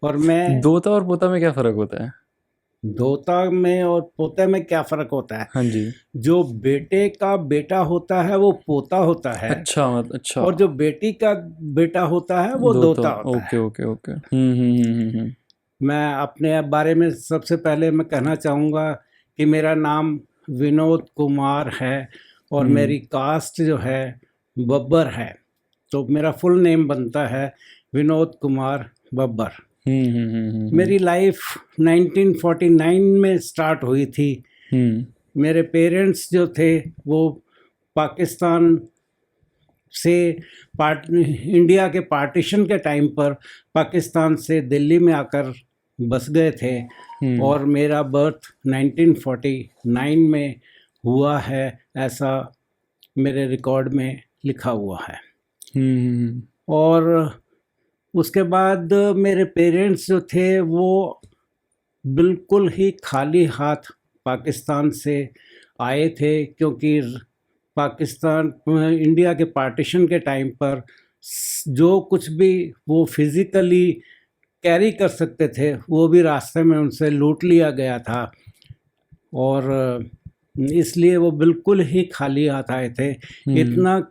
और मैं दोता और पोता में क्या फ़र्क होता है? दोता में और पोते में क्या फ़र्क होता है? हाँ जी। जो बेटे का बेटा होता है वो पोता होता है, अच्छा अच्छा। और जो बेटी का बेटा होता है वो दोता। दोता होता ओके, है। Okay, okay. हुँ। मैं अपने बारे में सबसे पहले मैं कहना चाहूँगा कि मेरा नाम विनोद कुमार है और हुँ। मेरी कास्ट जो है बब्बर है। तो मेरा फुल नेम बनता है विनोद कुमार बब्बर। हुँ। मेरी लाइफ 1949 में स्टार्ट हुई थी। हुँ। मेरे पेरेंट्स जो थे वो पाकिस्तान से इंडिया के पार्टीशन के टाइम पर पाकिस्तान से दिल्ली में आकर बस गए थे, हुँ। और मेरा बर्थ 1949 में हुआ है, ऐसा मेरे रिकॉर्ड में लिखा हुआ है। हुँ। और उसके बाद मेरे पेरेंट्स जो थे वो बिल्कुल ही खाली हाथ पाकिस्तान से आए थे, क्योंकि पाकिस्तान इंडिया के पार्टीशन के टाइम पर जो कुछ भी वो फिज़िकली कैरी कर सकते थे वो भी रास्ते में उनसे लूट लिया गया था। और इसलिए वो बिल्कुल ही खाली हाथ आए थे। हुँ। इतना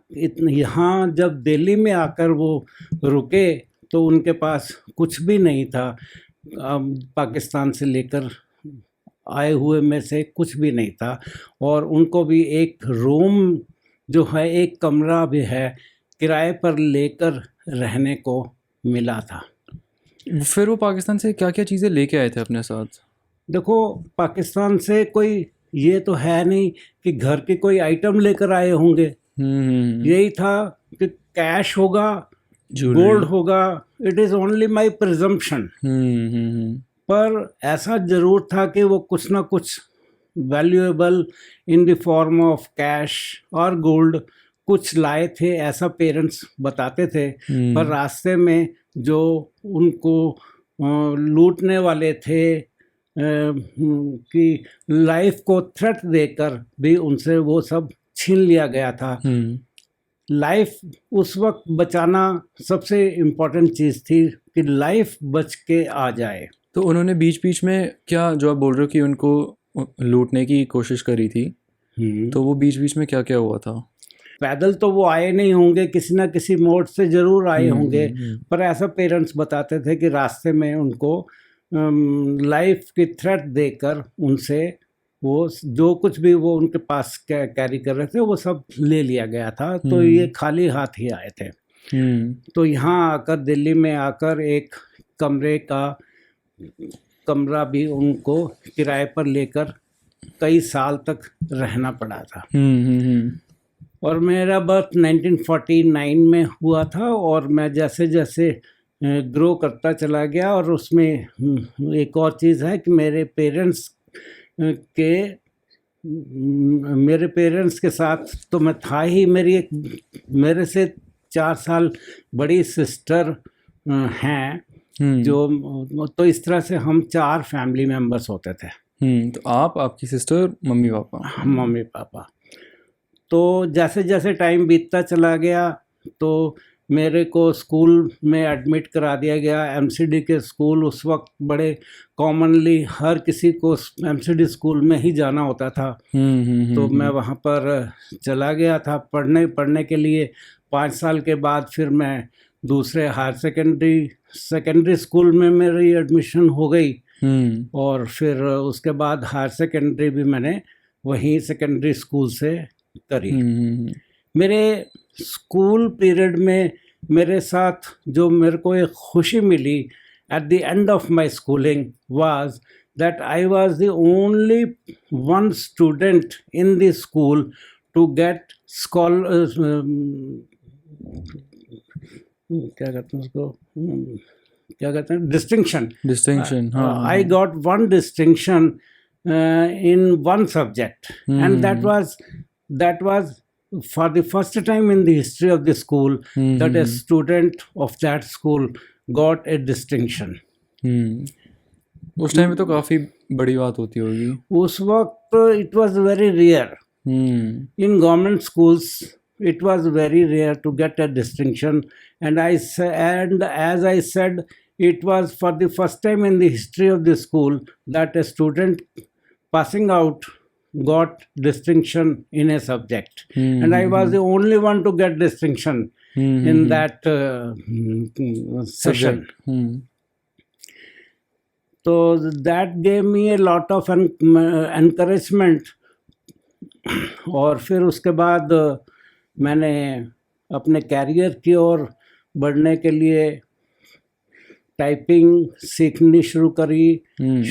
यहाँ जब दिल्ली में आकर वो रुके तो उनके पास कुछ भी नहीं था। पाकिस्तान से लेकर आए हुए में से कुछ भी नहीं था, और उनको भी एक रूम जो है, एक कमरा भी है, किराए पर लेकर रहने को मिला था। फिर वो पाकिस्तान से क्या-क्या चीज़ें लेके आए थे अपने साथ? देखो, पाकिस्तान से कोई ये तो है नहीं कि घर के कोई आइटम लेकर आए होंगे। हुँ। यही था कि कैश होगा, ज्वेलरी। गोल्ड होगा। It is only my presumption. Hmm. पर ऐसा ज़रूर था कि वो कुछ ना कुछ valuable in the form of cash और गोल्ड कुछ लाए थे, ऐसा पेरेंट्स बताते थे। पर हुँ। रास्ते में जो उनको लूटने वाले थे, कि लाइफ को थ्रेट देकर भी उनसे वो सब छीन लिया गया था। हुँ। लाइफ उस वक्त बचाना सबसे इम्पोर्टेंट चीज़ थी, कि लाइफ बच के आ जाए। तो उन्होंने बीच-बीच में क्या जो आप बोल रहे हो कि उनको लूटने की कोशिश करी थी, हम्म। तो वो बीच-बीच में क्या-क्या हुआ था? पैदल तो वो आए नहीं होंगे, किसी ना किसी मोड से ज़रूर आए होंगे। हुँ। पर ऐसा पेरेंट्स बताते थे कि रास्ते में उनको लाइफ की थ्रेट देकर उनसे वो जो कुछ भी वो उनके पास कैरी कर रहे थे वो सब ले लिया गया था, तो ये हुँ। खाली हाथ ही आए थे। हुँ। तो यहाँ आकर, दिल्ली में आकर, एक कमरे का कमरा भी उनको किराए पर लेकर कई साल तक रहना पड़ा था। हुँ। और मेरा बर्थ 1949 में हुआ था, और मैं जैसे जैसे ग्रो करता चला गया, और उसमें एक और चीज़ है कि के मेरे पेरेंट्स के साथ तो मैं था ही, मेरे से 4 साल बड़ी सिस्टर हैं, हुँ। जो तो इस तरह से हम 4 फैमिली मेंबर्स होते थे। तो आप, आपकी सिस्टर, मम्मी-पापा। Mummy papa. तो जैसे जैसे टाइम बीतता चला गया तो मेरे को स्कूल में एडमिट करा दिया गया। एमसीडी के स्कूल उस वक्त बड़े कॉमनली हर किसी को एमसीडी स्कूल में ही जाना होता था। तो मैं हुँ। वहाँ पर चला गया था पढ़ने पढ़ने के लिए। 5 साल के बाद फिर मैं दूसरे हायर सेकेंडरी स्कूल में मेरी एडमिशन हो गई, हुँ। और फिर उसके बाद हायर सेकेंडरी भी मैंने वहीं सेकेंडरी स्कूल से करी। हुँ। मेरे स्कूल पीरियड में मेरे साथ जो मेरे को एक खुशी मिली at the end of my schooling was that I was the only one student in the school to get scholar, क्या कहते हैं उसको, क्या कहते हैं, डिस्टिंक्शन। डिस्टिंक्शन, आई हाँ। Got one distinction in one subject, and hmm. that was for the first time in the history of the school that a hmm. student of that school got a distinction. हुँ। उस time पे तो काफ़ी बड़ी बात होती होगी। उस वक्त it was very rare hmm. in government schools. It was very rare to get a distinction, and as I said, it was for the first time in the history of the school that a student passing out got distinction in a subject, and I was the only one to get distinction in that session. So that gave me a lot of encouragement. और फिर उसके बाद मैंने अपने career की ओर बढ़ने के लिए टाइपिंग सीखनी शुरू करी,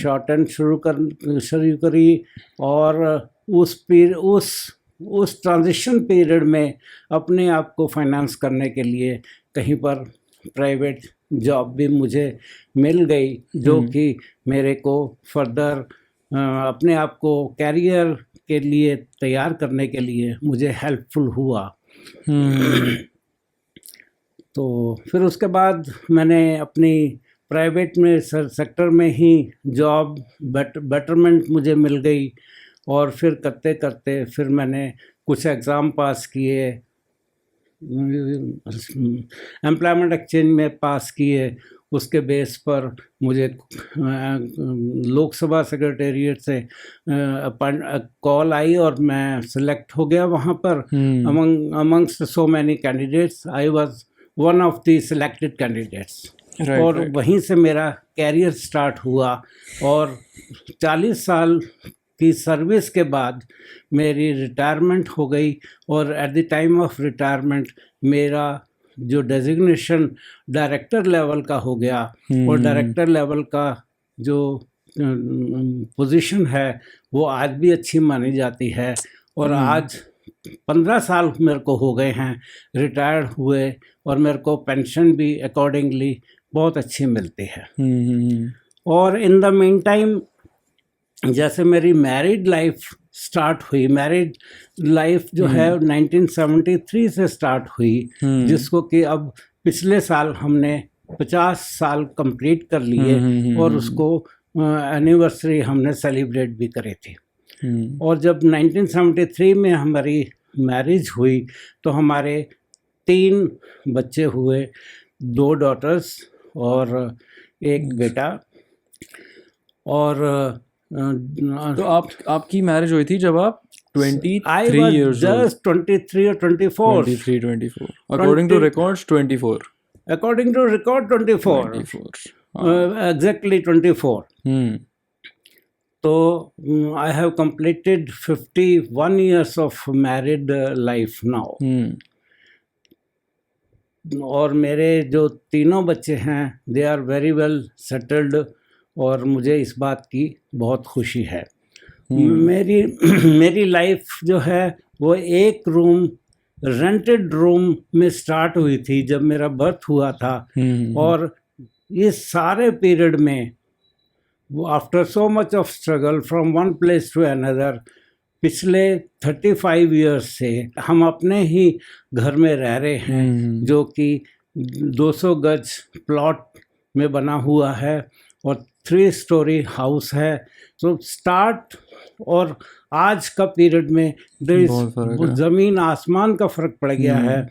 शॉर्ट हैंड शुरू करी, और उस ट्रांजिशन पीरियड में अपने आप को फाइनेंस करने के लिए कहीं पर प्राइवेट जॉब भी मुझे मिल गई, जो कि मेरे को फर्दर अपने आप को कैरियर के लिए तैयार करने के लिए मुझे हेल्पफुल हुआ। तो फिर उसके बाद मैंने अपनी प्राइवेट में सेक्टर में ही जॉब बेटरमेंट मुझे मिल गई, और फिर करते करते फिर मैंने कुछ एग्ज़ाम पास किए, एम्प्लॉयमेंट एक्सचेंज में पास किए। उसके बेस पर मुझे लोकसभा सेक्रेटेरिएट से कॉल आई और मैं सिलेक्ट हो गया वहाँ पर। Amongst so many candidates I was one of the selected candidates, और वहीं से मेरा कैरियर स्टार्ट हुआ। और 40 साल की सर्विस के बाद मेरी रिटायरमेंट हो गई, और at the time of retirement मेरा जो डेजिग्नेशन डायरेक्टर लेवल का हो गया, और डायरेक्टर लेवल का जो पोजीशन है वो आज भी अच्छी मानी जाती है। और आज 15 साल मेरे को हो गए हैं रिटायर्ड हुए, और मेरे को पेंशन भी अकॉर्डिंगली बहुत अच्छी मिलती है। और इन द मीन टाइम जैसे मेरी मैरिड लाइफ स्टार्ट हुई, मैरिड लाइफ जो है 1973 से स्टार्ट हुई, जिसको कि अब पिछले साल हमने 50 साल कंप्लीट कर लिए, और उसको एनिवर्सरी हमने सेलिब्रेट भी करी थी। और जब 1973 में हमारी मैरिज हुई तो हमारे 3 बच्चे हुए, 2 डॉटर्स और 1 बेटा। और तो आपकी मैरिज हुई थी जब आप 23 years old? Just 23 or 24. 23-24. According to records, 24. According to record, 24. 24. Exactly 24. So I have completed 51 years of married life now. और मेरे जो 3 बच्चे हैं they are very well settled, और मुझे इस बात की बहुत खुशी है। मेरी लाइफ जो है वो एक रूम रेंटेड रूम में स्टार्ट हुई थी जब मेरा बर्थ हुआ था, और इस सारे पीरियड में वो after so much of struggle from one place to another, पिछले 35 इयर्स से हम अपने ही घर में रह रहे हैं, जो कि 200 गज प्लॉट में बना हुआ है और 3 स्टोरी हाउस है। तो स्टार्ट और आज का पीरियड में ज़मीन आसमान का फ़र्क पड़ गया है।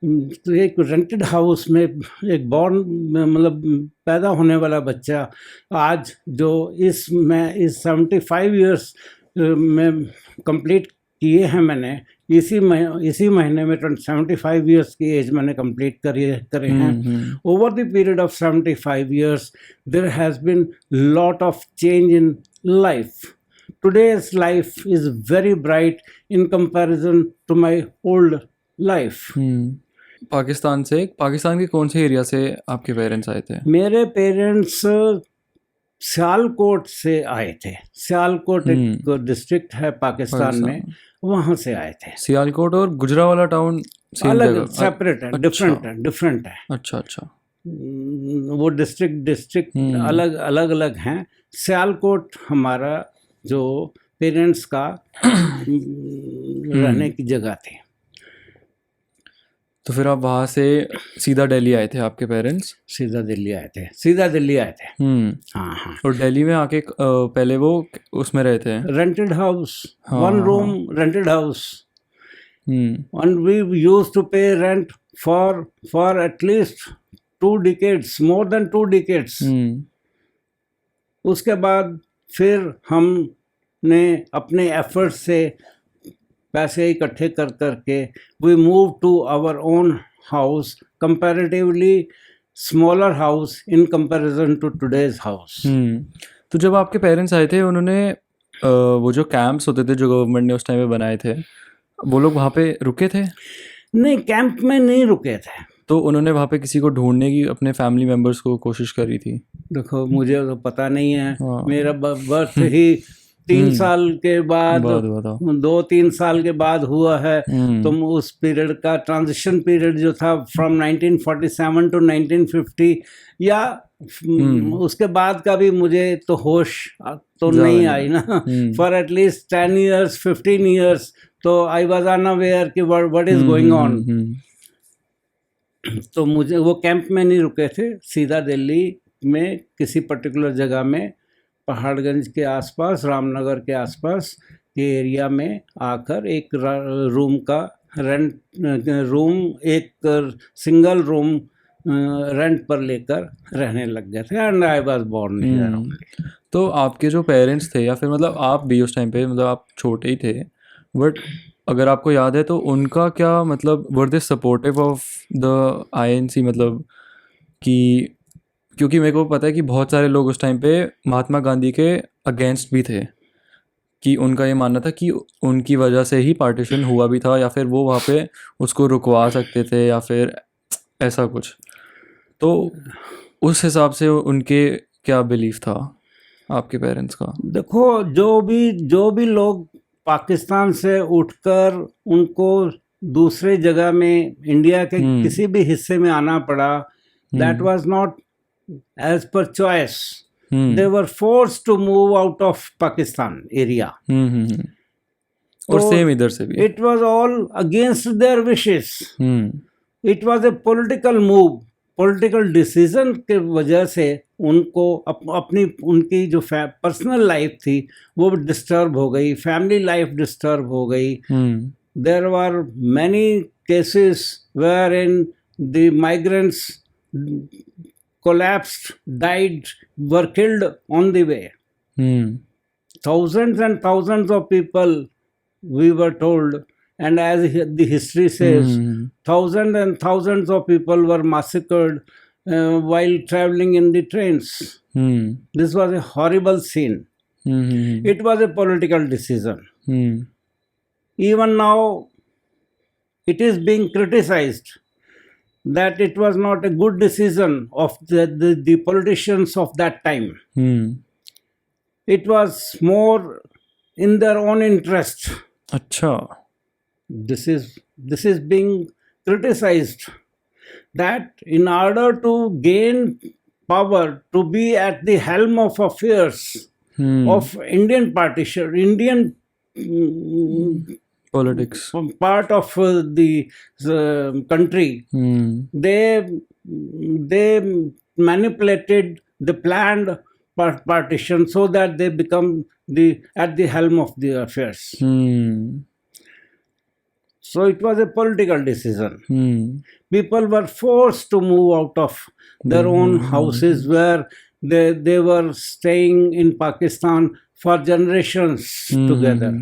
तो एक रेंटेड हाउस में एक बॉर्न मतलब पैदा होने वाला बच्चा आज जो इस 75 इयर्स में कंप्लीट किए हैं मैंने, इसी महीने में 75 इयर्स की एज मैंने कंप्लीट करे हैं। Over the period of 75 years there has been lot of change in life. Today's life is very bright in comparison to my old life. Pakistan के कौन से एरिया से आपके पेरेंट्स आए थे? मेरे पेरेंट्स सियालकोट से आए थे। सियालकोट एक डिस्ट्रिक्ट है पाकिस्तान में, वहाँ से आए थे। सियालकोट और गुजरावाला टाउन अलग सेपरेट है, डिफरेंट है। अच्छा। वो डिस्ट्रिक्ट अलग हैं। सियालकोट हमारा जो पेरेंट्स का रहने की जगह थी। तो फिर आप वहाँ से सीधा दिल्ली आए थे आपके पेरेंट्स? सीधा दिल्ली आए थे। हाँ। और दिल्ली में आके पहले वो उसमें रहे थे? Rented house, 1 room rented house. And we used to pay rent for at least 2 decades, more than 2 decades. उसके बाद फिर हमने अपने एफर्ट से पैसे इकट्ठे कर करके we move to our own house, comparatively smaller house in comparison to today's house. तो जब आपके पेरेंट्स आए थे उन्होंने वो जो कैंप्स होते थे जो गवर्नमेंट ने उस टाइम पे बनाए थे, वो लोग वहाँ पे रुके थे? नहीं, कैंप में नहीं रुके थे. तो उन्होंने वहाँ पे किसी को ढूंढने की अपने फैमिली मेम्बर्स को कोशिश करी थी? देखो, मुझे तो पता नहीं है. हाँ। मेरा बर्थ ही 3 साल के बाद, बताओ. 2-3 साल के बाद हुआ है. तो उस पीरियड का ट्रांजिशन पीरियड जो था फ्रॉम 1947 टू 1950 या उसके बाद का भी मुझे तो होश तो नहीं आई ना. फॉर एटलीस्ट 10 years 15 years तो आई वॉज अनअवेयर कि व्हाट इज गोइंग ऑन. तो मुझे वो कैंप में नहीं रुके थे, सीधा दिल्ली में किसी पर्टिकुलर जगह में पहाड़गंज के आसपास, रामनगर के आसपास के एरिया में आकर एक रूम का एक सिंगल रूम रेंट पर लेकर रहने लग गए थे. And I was born here. तो आपके जो पेरेंट्स थे या फिर मतलब आप भी उस टाइम पे, मतलब आप छोटे ही थे, बट अगर आपको याद है तो उनका क्या मतलब वर दे सपोर्टिव ऑफ द आईएनसी, मतलब कि क्योंकि मेरे को पता है कि बहुत सारे लोग उस टाइम पे महात्मा गांधी के अगेंस्ट भी थे, कि उनका ये मानना था कि उनकी वजह से ही पार्टीशन हुआ भी था, या फिर वो वहाँ पे उसको रुकवा सकते थे या फिर ऐसा कुछ. तो उस हिसाब से उनके क्या बिलीफ था आपके पेरेंट्स का? देखो, जो भी लोग पाकिस्तान से उठकर उनको दूसरे जगह में इंडिया के किसी भी हिस्से में आना पड़ा, that was not as per choice. They were forced to move out of Pakistan area. और सेम इधर से भी. It was all against their wishes. It was a political move, political decision के वजह से उनको उनकी जो पर्सनल लाइफ थी वो डिस्टर्ब हो गई, फैमिली लाइफ डिस्टर्ब हो गई. There were many cases wherein the migrants collapsed, died, were killed on the way. Thousands and thousands of people, we were told, and as the history says, thousands and thousands of people were massacred while traveling in the trains. This was a horrible scene. It was a political decision. Even now, it is being criticized that it was not a good decision of the politicians of that time. It was more in their own interest. अच्छा. This is being criticized, that in order to gain power, to be at the helm of affairs of Indian partition, Indian politics, part of the country, they manipulated the planned partition so that they become at the helm of the affairs. So it was a political decision. People were forced to move out of their own houses where they were staying in Pakistan for generations together.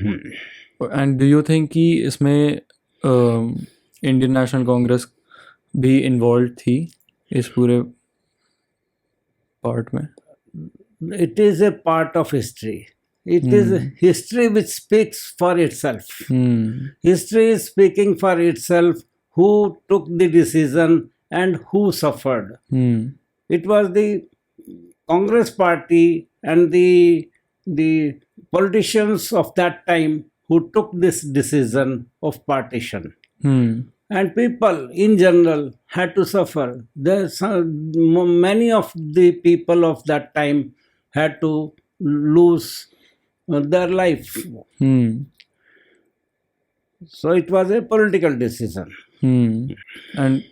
And do you think कि इसमें Indian national Congress भी involve थी इस पूरे part में? It is a part of history. It is a history which speaks for itself. History is speaking for itself, who took the decision and who suffered. It was the Congress party and the politicians of that time who took this decision of partition. And people in general had to suffer. Many of the people of that time had to lose their life. So it was a political decision. And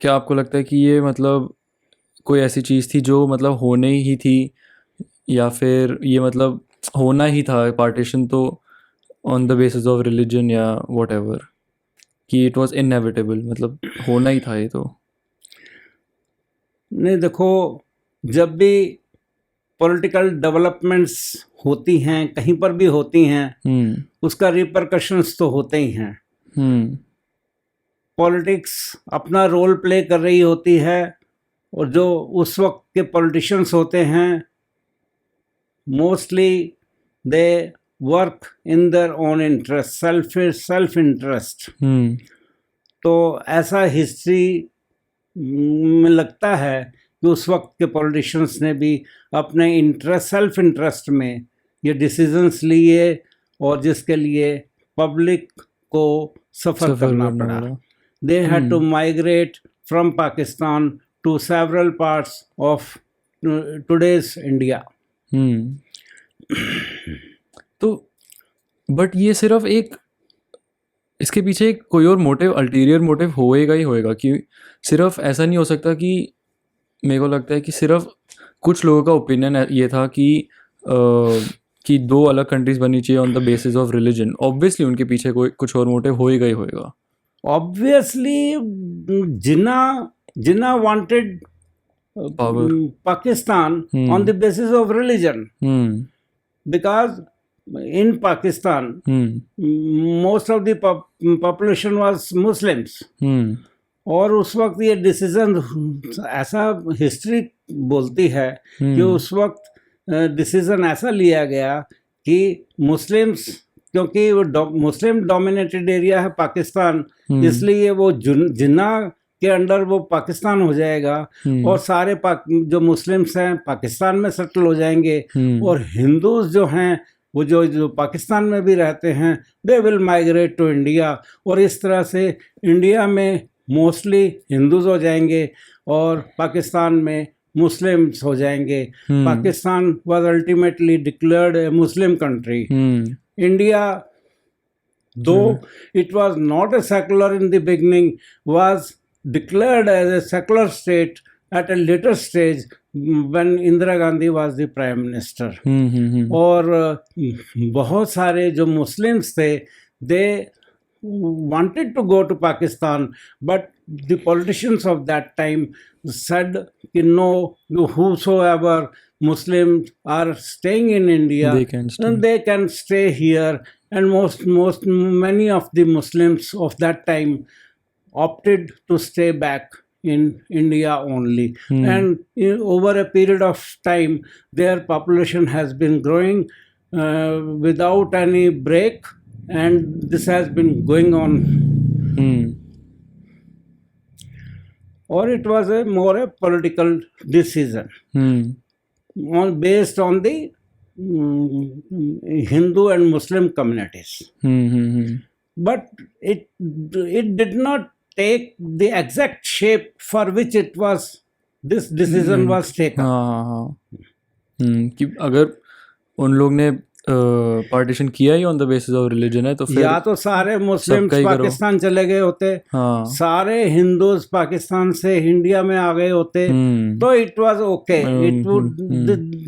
क्या आपको लगता है कि ये मतलब कोई ऐसी चीज़ थी जो मतलब होने ही थी, या फिर ये मतलब होना ही था पार्टीशन तो on the basis of religion या व्हाटएवर? कि इट वाज इनएविटेबल, मतलब होना ही था ये तो? नहीं देखो, जब भी पॉलिटिकल डेवलपमेंट्स होती हैं, कहीं पर भी होती हैं, उसका रिपरकशंस तो होते ही हैं। पॉलिटिक्स अपना रोल प्ले कर रही होती है, और जो उस वक्त के पॉलिटिशियंस होते हैं, mostly they work in their own interest, self interest. तो ऐसा हिस्ट्री में लगता है कि उस वक्त के पॉलिटिशियंस ने भी अपने सेल्फ इंटरेस्ट में ये डिसीजंस लिए, और जिसके लिए पब्लिक को सफ़र करना पड़ा। They had to migrate from Pakistan to several parts of today's India. तो बट ये सिर्फ एक, इसके पीछे एक कोई और मोटिव, अल्टीरियर मोटिव होएगा ही होएगा, कि सिर्फ ऐसा नहीं हो सकता कि, मेरे को लगता है कि सिर्फ कुछ लोगों का ओपिनियन ये था कि दो अलग कंट्रीज बननी चाहिए on the basis of religion. Obviously उनके पीछे कोई कुछ और मोटिव होएगा ही होएगा। Obviously Jinnah wanted Pakistan on the basis of religion, because in Pakistan, most of the population was Muslims. और उस वक्त ये डिसीजन, ऐसा हिस्ट्री बोलती है कि उस वक्त डिसीजन ऐसा लिया गया कि मुस्लिम्स, क्योंकि वो मुस्लिम डोमिनेटेड एरिया है पाकिस्तान, इसलिए वो जिन्ना के अंडर वो पाकिस्तान हो जाएगा, और सारे जो मुस्लिम्स हैं पाकिस्तान में सेटल हो जाएंगे, और हिंदूज जो हैं वो जो पाकिस्तान में भी रहते हैं, they will migrate to India. और इस तरह से इंडिया में मोस्टली हिंदूज हो जाएंगे और पाकिस्तान में मुस्लिम्स हो जाएंगे। Pakistan was ultimately declared a Muslim country. India, though it was not a secular in the beginning, was declared as a secular state at a later stage when Indira Gandhi was the prime minister. और बहुत सारे जो Muslims थे, they wanted to go to Pakistan, but the politicians of that time said कि no, whosoever Muslims are staying in India, they can stay here, and many of the Muslims of that time opted to stay back in India only. And over a period of time, their population has been growing without any break, and this has been going on. Or it was more a political decision based on the Hindu and Muslim communities. But it did not take the exact shape for which this decision was taken. कि अगर उन लोग ने partition किया ही on the basis of religion है, तो फिर या तो सारे मुस्लिम्स पाकिस्तान चले गए होते, सारे हिंदूज पाकिस्तान से इंडिया में आ गए होते, तो it was okay. It would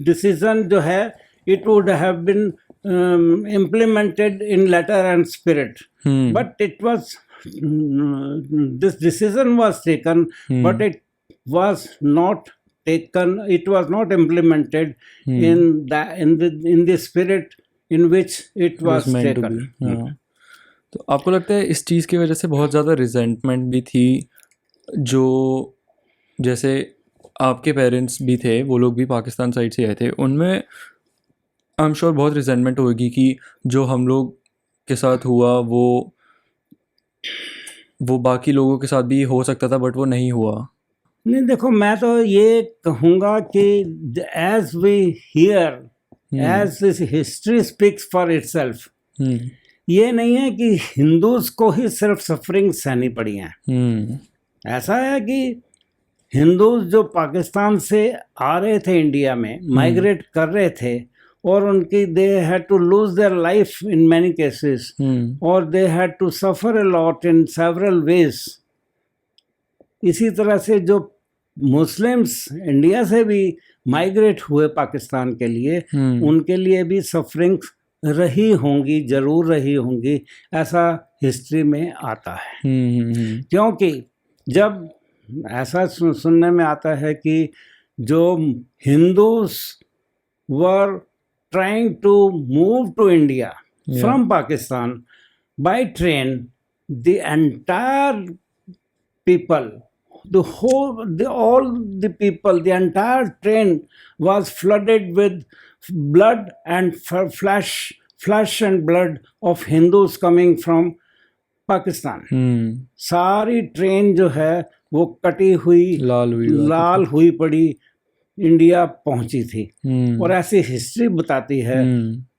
decision जो है, it would have been implemented in letter and spirit. But it was this decision was taken, but it was not taken, it was not implemented in the spirit in which it was taken. तो आपको लगता है इस चीज़ की वजह से बहुत ज़्यादा रिजेंटमेंट भी थी? जो जैसे आपके पेरेंट्स भी थे, वो लोग भी पाकिस्तान साइड से आए थे, उनमें आई एम श्योर बहुत रिजेंटमेंट होगी कि जो हम लोग के साथ हुआ वो बाकी लोगों के साथ भी हो सकता था, बट वो नहीं हुआ। नहीं देखो, मैं तो ये कहूँगा कि as we hear, as this history speaks for itself, ये नहीं है कि हिंदूज को ही सिर्फ सफरिंग सहनी पड़ी हैं। ऐसा है कि हिंदूज जो पाकिस्तान से आ रहे थे इंडिया में, माइग्रेट कर रहे थे, और उनकी they had to lose their life in many cases, और they had to suffer a lot in several ways. इसी तरह से जो मुस्लिम्स इंडिया से भी माइग्रेट हुए पाकिस्तान के लिए, उनके लिए भी सफरिंग रही होंगी, जरूर रही होंगी, ऐसा हिस्ट्री में आता है। क्योंकि जब ऐसा सुनने में आता है कि जो Hindus were trying to move to India from Pakistan by train, the entire people, all the people, the entire train was flooded with blood and flesh and blood of Hindus coming from Pakistan. सारी train जो है वो कटी हुई, लाल हुई पड़ी India पहुंची थी। और ऐसी हिस्ट्री बताती है।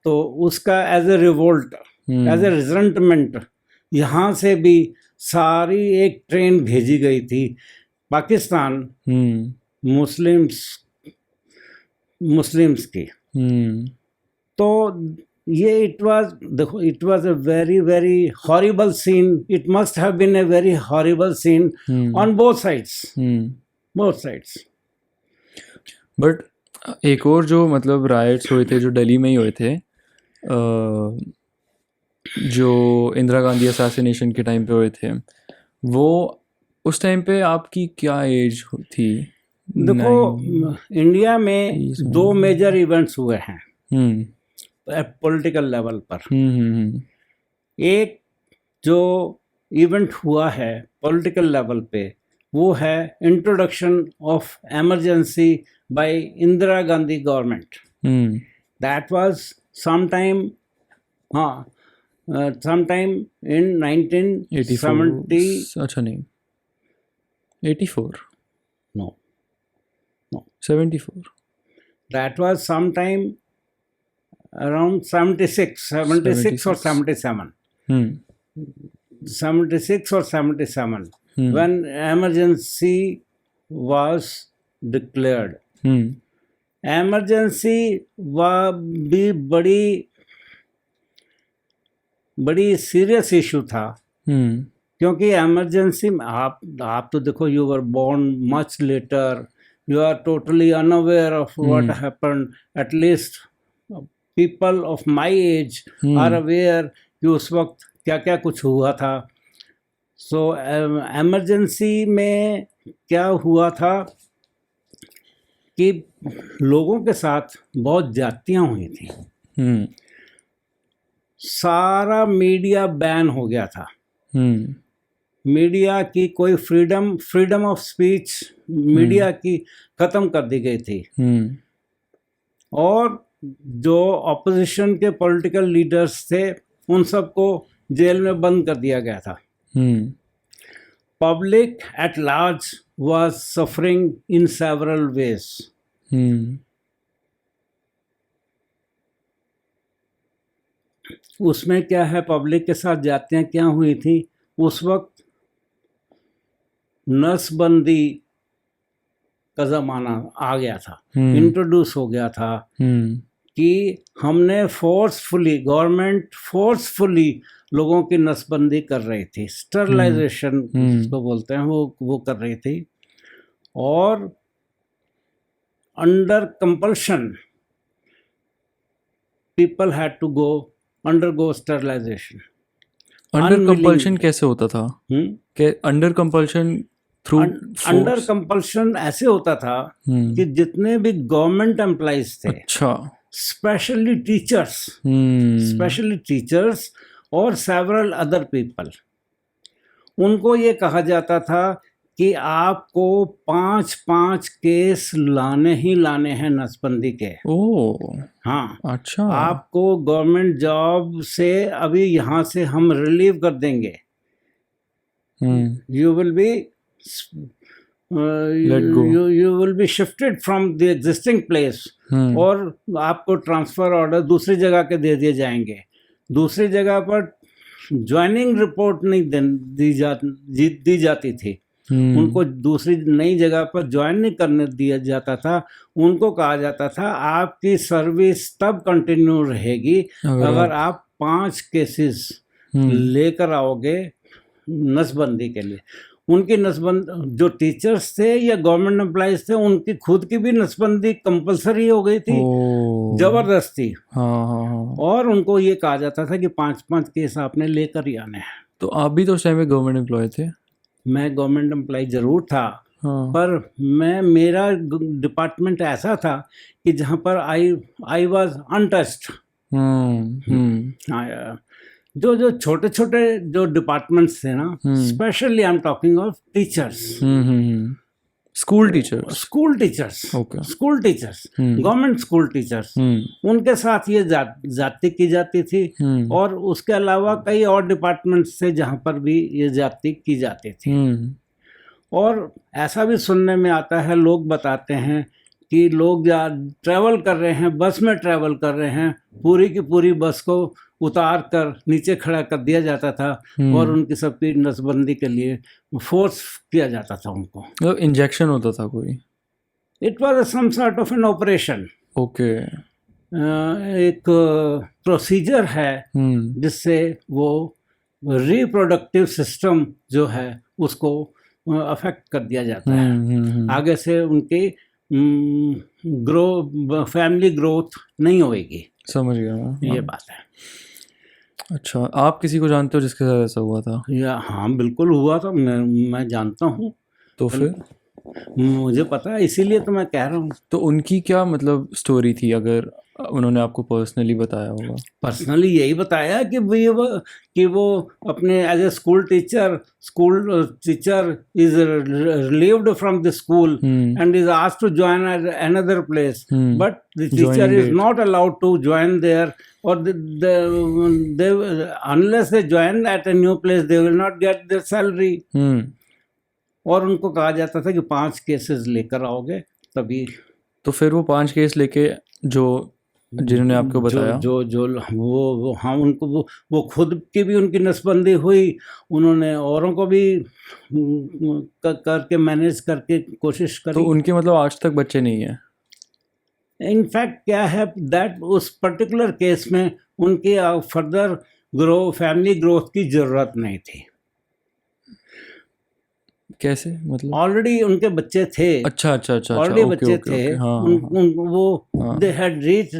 तो उसका as a revolt, as a resentment यहाँ से भी सारी एक ट्रेन भेजी गई थी पाकिस्तान मुस्लिम्स की। तो ये it was a very very horrible scene. It must have been a very horrible scene on both sides. But एक और जो मतलब राइट्स हुए थे जो दिल्ली में ही हुए थे, जो इंदिरा गांधी असैसिनेशन के टाइम पे हुए थे, वो उस टाइम पे आपकी क्या एज थी? देखो, इंडिया में 2 मेजर इवेंट्स हुए हैं पॉलिटिकल लेवल पर। एक जो इवेंट हुआ है पॉलिटिकल लेवल पे वो है introduction of emergency by Indira Gandhi government. That was sometime in 1970। अच्छा नहीं, 84? No. 74? That was sometime around 76 or 77। 76 or 77 when emergency was declared। Emergency भी बड़ी सीरियस इशू था। क्योंकि एमरजेंसी में आप तो देखो, you were born much later, you are totally unaware of what happened. At least people of my age are aware कि उस वक्त क्या क्या कुछ हुआ था। सो एमरजेंसी में क्या हुआ था कि लोगों के साथ बहुत ज्यादतियां हुई थी। सारा मीडिया बैन हो गया था। मीडिया की कोई फ्रीडम ऑफ स्पीच मीडिया की खत्म कर दी गई थी। और जो ऑपोजिशन के पॉलिटिकल लीडर्स थे उन सबको जेल में बंद कर दिया गया था। Public at large was suffering in several ways। उसमें क्या है, पब्लिक के साथ जातियां क्या हुई थी उस वक्त, नसबंदी का जमाना आ गया था, इंट्रोड्यूस हो गया था कि हमने गवर्नमेंट फोर्सफुली लोगों की नसबंदी कर रही थी, स्टरलाइजेशन जिसको बोलते हैं वो कर रही थी। और under compulsion people had to undergo sterilization. Under compulsion कैसे होता था? Under compulsion through under compulsion ऐसे होता था कि जितने भी गवर्नमेंट एम्प्लॉइज थे, अच्छा, स्पेशली टीचर्स और सेवरल अदर पीपल, उनको ये कहा जाता था कि आपको 5 केस लाने हैं नसबंदी के। ओह, हाँ, अच्छा, आपको गवर्नमेंट जॉब से अभी यहाँ से हम रिलीव कर देंगे। You will be you will be shifted from the existing place। और आपको ट्रांसफर ऑर्डर दूसरी जगह के दे दिए जाएंगे। दूसरी जगह पर ज्वाइनिंग रिपोर्ट नहीं दी जाती थी। उनको दूसरी नई जगह पर ज्वाइन नहीं करने दिया जाता था। उनको कहा जाता था आपकी सर्विस तब कंटिन्यू रहेगी अगर आप 5 केसेस लेकर आओगे नसबंदी के लिए। उनकी नसबंद जो टीचर्स थे या गवर्नमेंट एम्प्लॉइज थे उनकी खुद की भी नसबंदी कंपलसरी हो गई थी। जबरदस्ती। हाँ हाँ हाँ। और उनको ये कहा जाता था कि 5-5 केस आपने लेकर ही आने हैं। तो आप भी तो उस टाइम में गवर्नमेंट एम्प्लॉय थे? मैं गवर्नमेंट एम्प्लॉय जरूर था, हाँ। पर मेरा डिपार्टमेंट ऐसा था कि जहाँ पर आई वाज अनटच्ड। हम्म। जो छोटे छोटे जो डिपार्टमेंट्स थे ना, specially I am talking of teachers, school teachers. School teachers, okay. School teachers, government school teachers, उनके साथ ये जाति की जाती थी। और उसके अलावा कई और डिपार्टमेंट्स थे जहाँ पर भी ये जाति की जाती थी। और ऐसा भी सुनने में आता है, लोग बताते हैं कि लोग ट्रैवल कर रहे हैं, बस में ट्रैवल कर रहे हैं, पूरी की पूरी बस को उतार कर नीचे खड़ा कर दिया जाता था और उनकी सबकी नसबंदी के लिए फोर्स किया जाता था उनको। मतलब इंजेक्शन होता था कोई? It was some sort of an operation. Okay. एक प्रोसीजर है जिससे वो रिप्रोडक्टिव सिस्टम जो है उसको अफेक्ट कर दिया जाता है। आगे से उनकी फैमिली ग्रोथ नहीं होएगी। समझ गया। ये बात है। अच्छा, आप किसी को जानते हो जिसके साथ ऐसा हुआ था? या हाँ, बिल्कुल हुआ था। मैं जानता हूँ। तो फिर मुझे पता है, इसीलिए तो मैं कह रहा हूँ। तो उनकी क्या मतलब स्टोरी थी, अगर उन्होंने आपको पर्सनली बताया होगा? पर्सनली यही बताया कि वो अपने as a school teacher is relieved from the school and is asked to join another place, but the teacher is not allowed to join there, और unless they join at a new place they will not get their salary. और उनको कहा जाता था कि 5 cases लेकर आओगे तभी। तो फिर वो 5 केस लेके जिन्होंने आपको बताया, जो वो हाँ, उनको वो खुद की भी उनकी नसबंदी हुई, उन्होंने औरों को भी करके मैनेज करके कोशिश करी। तो उनके मतलब आज तक बच्चे नहीं है? इनफैक्ट क्या है दैट उस पर्टिकुलर केस में उनकी फर्दर फैमिली ग्रोथ की जरूरत नहीं थी। कैसे मतलब? ऑलरेडी उनके बच्चे थे। अच्छा अच्छा अच्छा, ऑलरेडी बच्चे थे। वो they had reach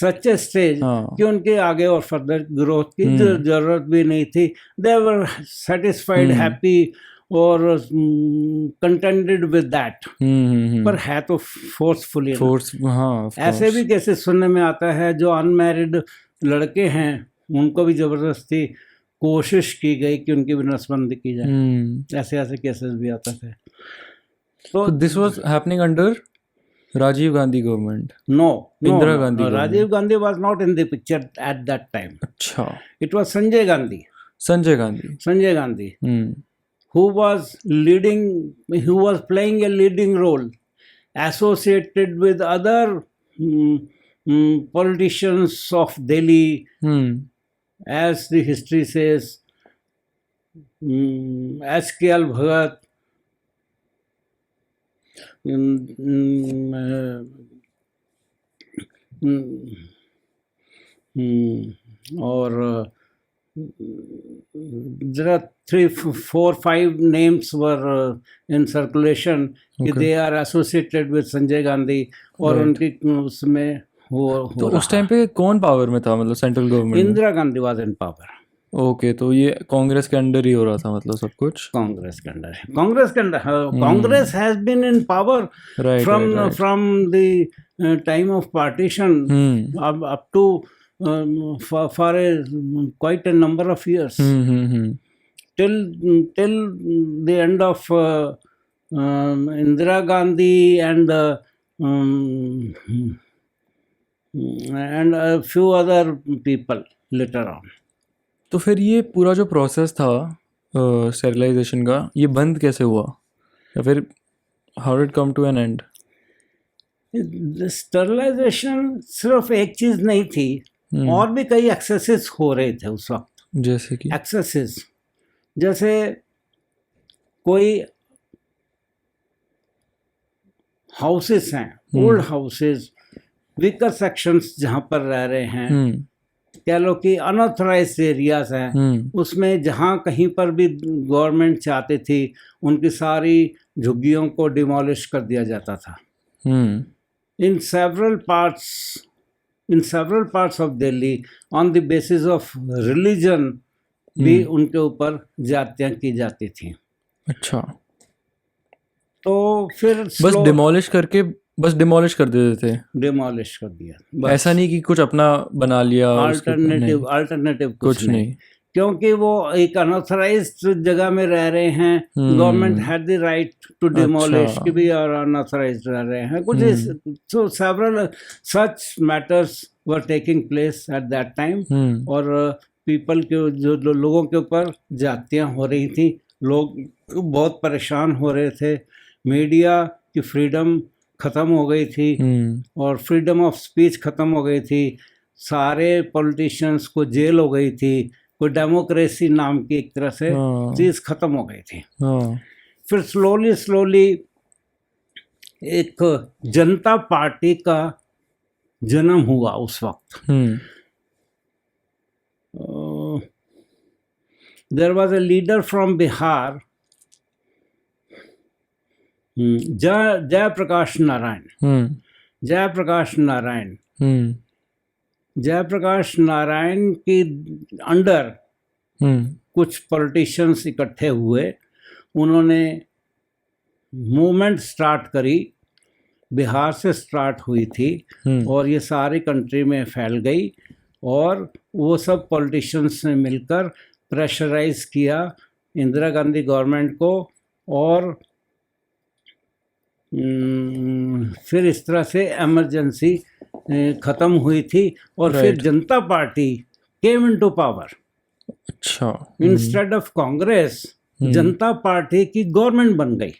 such a stage कि उनके आगे और फर्दर ग्रोथ की जरूरत भी नहीं थी। दे वर सेटिस्फाइड, हैप्पी और कंटेंटेड विद दैट। पर है तो फोर्सफुली। हाँ, ऐसे भी केसेस सुनने में आता है जो अनमैरिड लड़के हैं उनको भी जबरदस्ती कोशिश की गई कि उनकी भी नसबंदी की जाए। ऐसे केसेस भी आते थे। तो this was happening under Rajiv Gandhi government? No, Indira Gandhi. Rajiv Gandhi was not in the picture at that time. अच्छा, it was Sanjay Gandhi who was playing a leading role, associated with other politicians of Delhi, as the history says, S.K.L. Bhagat, और there are 3, 4, 5 names were in circulation कि they are associated with Sanjay Gandhi, और उनकी उसमें तो उस time पे कौन power में था, मतलब central government? Indira Gandhi was in power. Okay, तो ये कांग्रेस के अंडर ही हो रहा था मतलब सब कुछ? कांग्रेस के under Congress has been in power from the time of partition up to for quite a number of years, till the end of Indira Gandhi and a few other people later on. तो फिर ये पूरा जो process था sterilisation का, ये बंद कैसे हुआ, या फिर how did come to an end? Sterilization सिर्फ एक चीज नहीं थी, और भी कई एक्सेसेस हो रहे थे उस वक्त। जैसे कि एक्सेसेस, जैसे कोई हाउसेस हैं, ओल्ड हाउसेस, वीकर सेक्शंस जहाँ पर रह रहे हैं, कह लो कि अनऑथराइज्ड एरियाज हैं, उसमें जहाँ कहीं पर भी गवर्नमेंट चाहती थी उनकी सारी झुग्गियों को डिमोलिश कर दिया जाता था। In several parts in several parts of Delhi on the basis of religion भी उनके ऊपर जातियां की जाती थी। अच्छा, तो फिर बस डिमोलिश कर देते थे, डिमोलिश कर दिया, बस। ऐसा नहीं कि कुछ अपना बना लिया उसके ऊपर, नहीं, अल्टरनेटिव कुछ नहीं। क्योंकि वो एक अनऑथराइज्ड जगह में रह रहे हैं। Government had the right to demolish कि भी और अनऑथराइज्ड रह रहे हैं कुछ। So several such matters were taking place at that time. और पीपल के जो लोगों के ऊपर जातियां हो रही थी, लोग बहुत परेशान हो रहे थे। मीडिया की फ्रीडम ख़त्म हो गई थी और फ्रीडम ऑफ स्पीच ख़त्म हो गई थी। सारे पॉलिटिशियंस को जेल हो गई थी। कोई डेमोक्रेसी नाम की एक तरह से चीज़ ख़त्म हो गई थी। फिर स्लोली एक जनता पार्टी का जन्म हुआ उस वक्त। There was a leader from Bihar, Jayaprakash Narayan. Jayaprakash Narayan के अंडर कुछ पॉलिटिशियंस इकट्ठे हुए। उन्होंने मूवमेंट स्टार्ट करी, बिहार से स्टार्ट हुई थी और ये सारी कंट्री में फैल गई। और वो सब पॉलिटिशियंस ने मिलकर प्रेशराइज किया इंदिरा गांधी गवर्नमेंट को। और फिर इस तरह से इमरजेंसी ख़त्म हुई थी और फिर जनता पार्टी केम इनटू पावर। अच्छा, instead of Congress Janata party की गवर्नमेंट बन गई।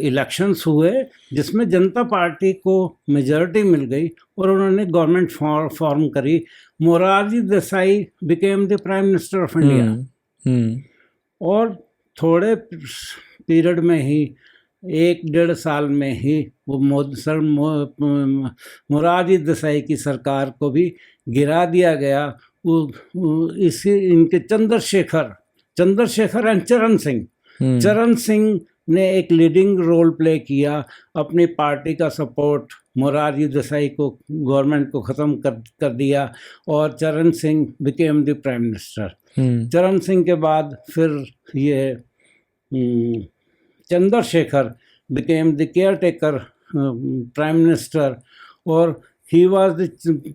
इलेक्शंस हुए जिसमें जनता पार्टी को मेजॉरिटी मिल गई और उन्होंने गवर्नमेंट फॉर्म करी। Morarji Desai became the prime minister of India. और थोड़े पीरियड में ही, 1-1.5 साल में ही, वो मोरारजी देसाई की सरकार को भी गिरा दिया गया। इसी इनके चंद्रशेखर एंड चरण सिंह ने एक लीडिंग रोल प्ले किया। अपनी पार्टी का सपोर्ट मोरारजी देसाई को, गवर्नमेंट को ख़त्म कर दिया और चरण Singh became the prime minister. चरण सिंह के बाद फिर ये Chandrashekhar became the caretaker prime minister, or he was the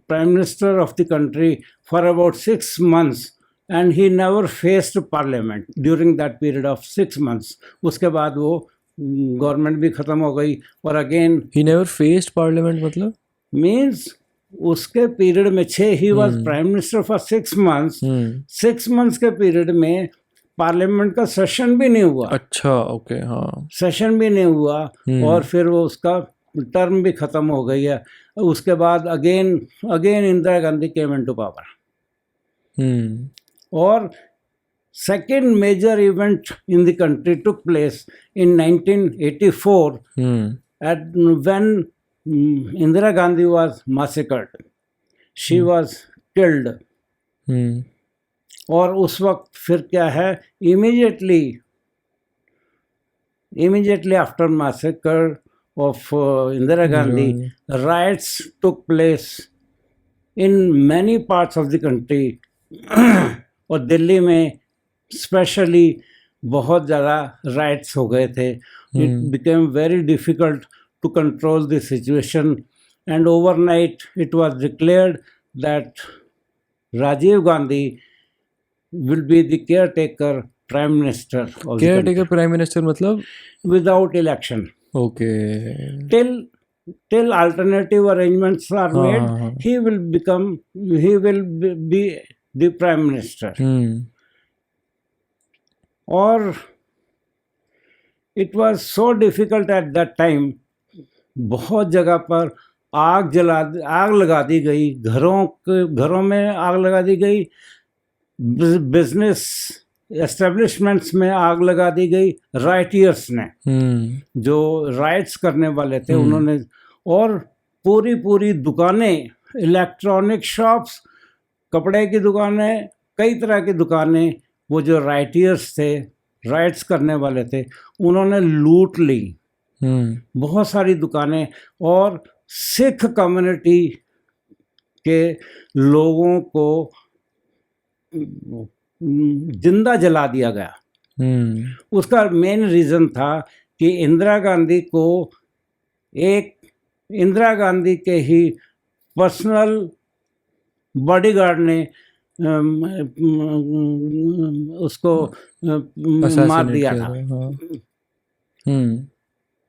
prime minister of the country for about 6 months and he never faced parliament during that period of 6 months. उसके बाद वो government भी ख़त्म हो गई और again he never faced parliament मतलब means उसके पीरियड में ही was prime minister for 6 months। 6 months के पीरियड में पार्लियामेंट का सेशन भी नहीं हुआ। अच्छा, ओके, हाँ, सेशन भी नहीं हुआ और फिर वो उसका टर्म भी खत्म हो गई है। उसके बाद again Indira Gandhi came into power. और second major event in the country took place in 1984 at when Indira Gandhi was massacred, she was killed. और उस वक्त फिर क्या है, immediately after massacre of Indira Gandhi, riots took place in many parts of the country। और दिल्ली में specially बहुत ज़्यादा राइट्स हो गए थे। It became very difficult to control the situation and overnight it was declared that Rajiv Gandhi will be the caretaker prime minister of the country. Caretaker prime minister मतलब without election, okay, till alternative arrangements are made, he will be the prime minister। और it was so difficult at that time, बहुत जगह पर आग लगा दी गई, घरों में आग लगा दी गई, बिजनेस एस्टेब्लिशमेंट्स में आग लगा दी गई राइटियर्स ने, जो राइट्स करने वाले थे उन्होंने। और पूरी दुकानें, इलेक्ट्रॉनिक शॉप्स, कपड़े की दुकानें, कई तरह की दुकानें, वो जो राइटियर्स थे, राइट्स करने वाले थे, उन्होंने लूट ली बहुत सारी दुकानें। और सिख कम्युनिटी के लोगों को जिंदा जला दिया गया। उसका मेन रीज़न था कि इंदिरा गांधी के ही पर्सनल बॉडीगार्ड ने उसको मार दिया था।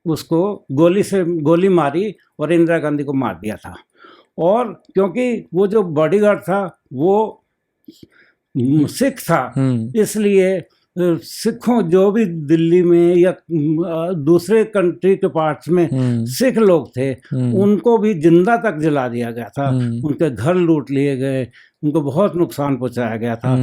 उसको गोली मारी और इंदिरा गांधी को मार दिया था। और क्योंकि वो जो बॉडीगार्ड था वो सिख था, इसलिए सिखों जो भी दिल्ली में या दूसरे कंट्री के पार्ट्स में सिख लोग थे उनको भी जिंदा तक जला दिया गया था। उनके घर लूट लिए गए, उनको बहुत नुकसान पहुंचाया गया था।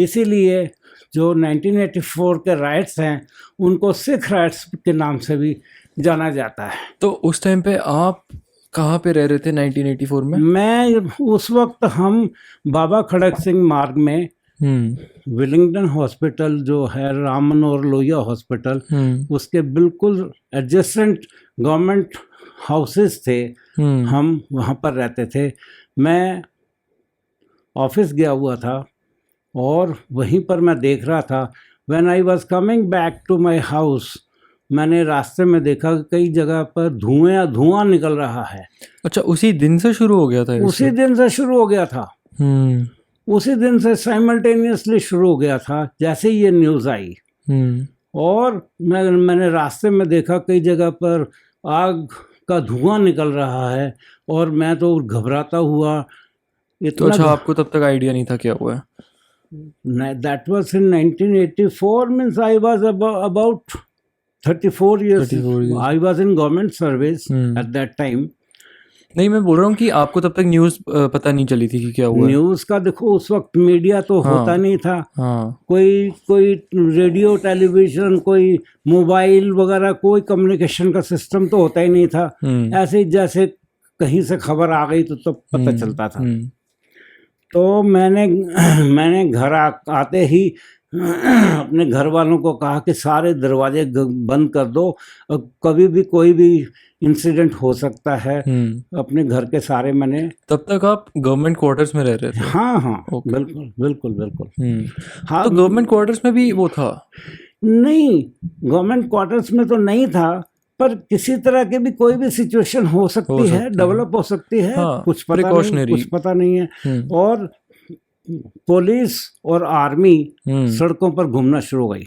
इसीलिए जो 1984 के राइट्स हैं उनको सिख राइट्स के नाम से भी जाना जाता है। तो उस टाइम पे आप कहाँ पे रह रहे थे 1984 में? मैं उस वक्त हम बाबा खड़क सिंह मार्ग में विलिंगटन हॉस्पिटल जो है राम मनोहर लोहिया हॉस्पिटल, उसके बिल्कुल एडजेसेंट गवर्नमेंट हाउसेस थे, हम वहाँ पर रहते थे। मैं ऑफिस गया हुआ था और वहीं पर मैं देख रहा था। When I was coming back to my house, मैंने रास्ते में देखा कि कई जगह पर धुआं निकल रहा है। अच्छा, उसी दिन से शुरू हो गया था? उसी दिन से शुरू हो गया था। उसी दिन से साइमल्टेनियसली शुरू हो गया था जैसे ही ये न्यूज़ आई। और मैंने रास्ते में देखा कई जगह पर आग का धुआं निकल रहा है और मैं तो घबराता हुआ तो अच्छा, आपको तब तक आइडिया नहीं था क्या हुआ है? That was in 1984, means I was about 34 years. I was in government service at that time. नहीं, मैं बोल रहा हूँ कि आपको तब तक न्यूज़ पता नहीं चली थी कि क्या हुआ? न्यूज़ का देखो उस वक्त मीडिया तो होता नहीं था। कोई रेडियो टेलीविजन, कोई मोबाइल वगैरह, कोई कम्युनिकेशन का सिस्टम तो होता ही नहीं था। ऐसे ही जैसे कहीं से खबर आ गई तो पता चलता था। तो मैंने घर आते ही अपने घर वालों को कहा कि सारे दरवाजे बंद कर दो, कभी भी कोई भी इंसिडेंट हो सकता है। अपने घर के सारे मैंने। तब तक आप गवर्नमेंट क्वार्टर्स में रह रहे थे? हाँ, बिल्कुल। हाँ, तो गवर्नमेंट क्वार्टर्स में भी वो था? नहीं, गवर्नमेंट क्वार्टर्स में तो नहीं था, पर किसी तरह की भी कोई भी सिचुएशन हो सकती है, डेवलप हो सकती है। हाँ, कुछ पता नहीं है। और पुलिस और आर्मी सड़कों पर घूमना शुरू हो गई।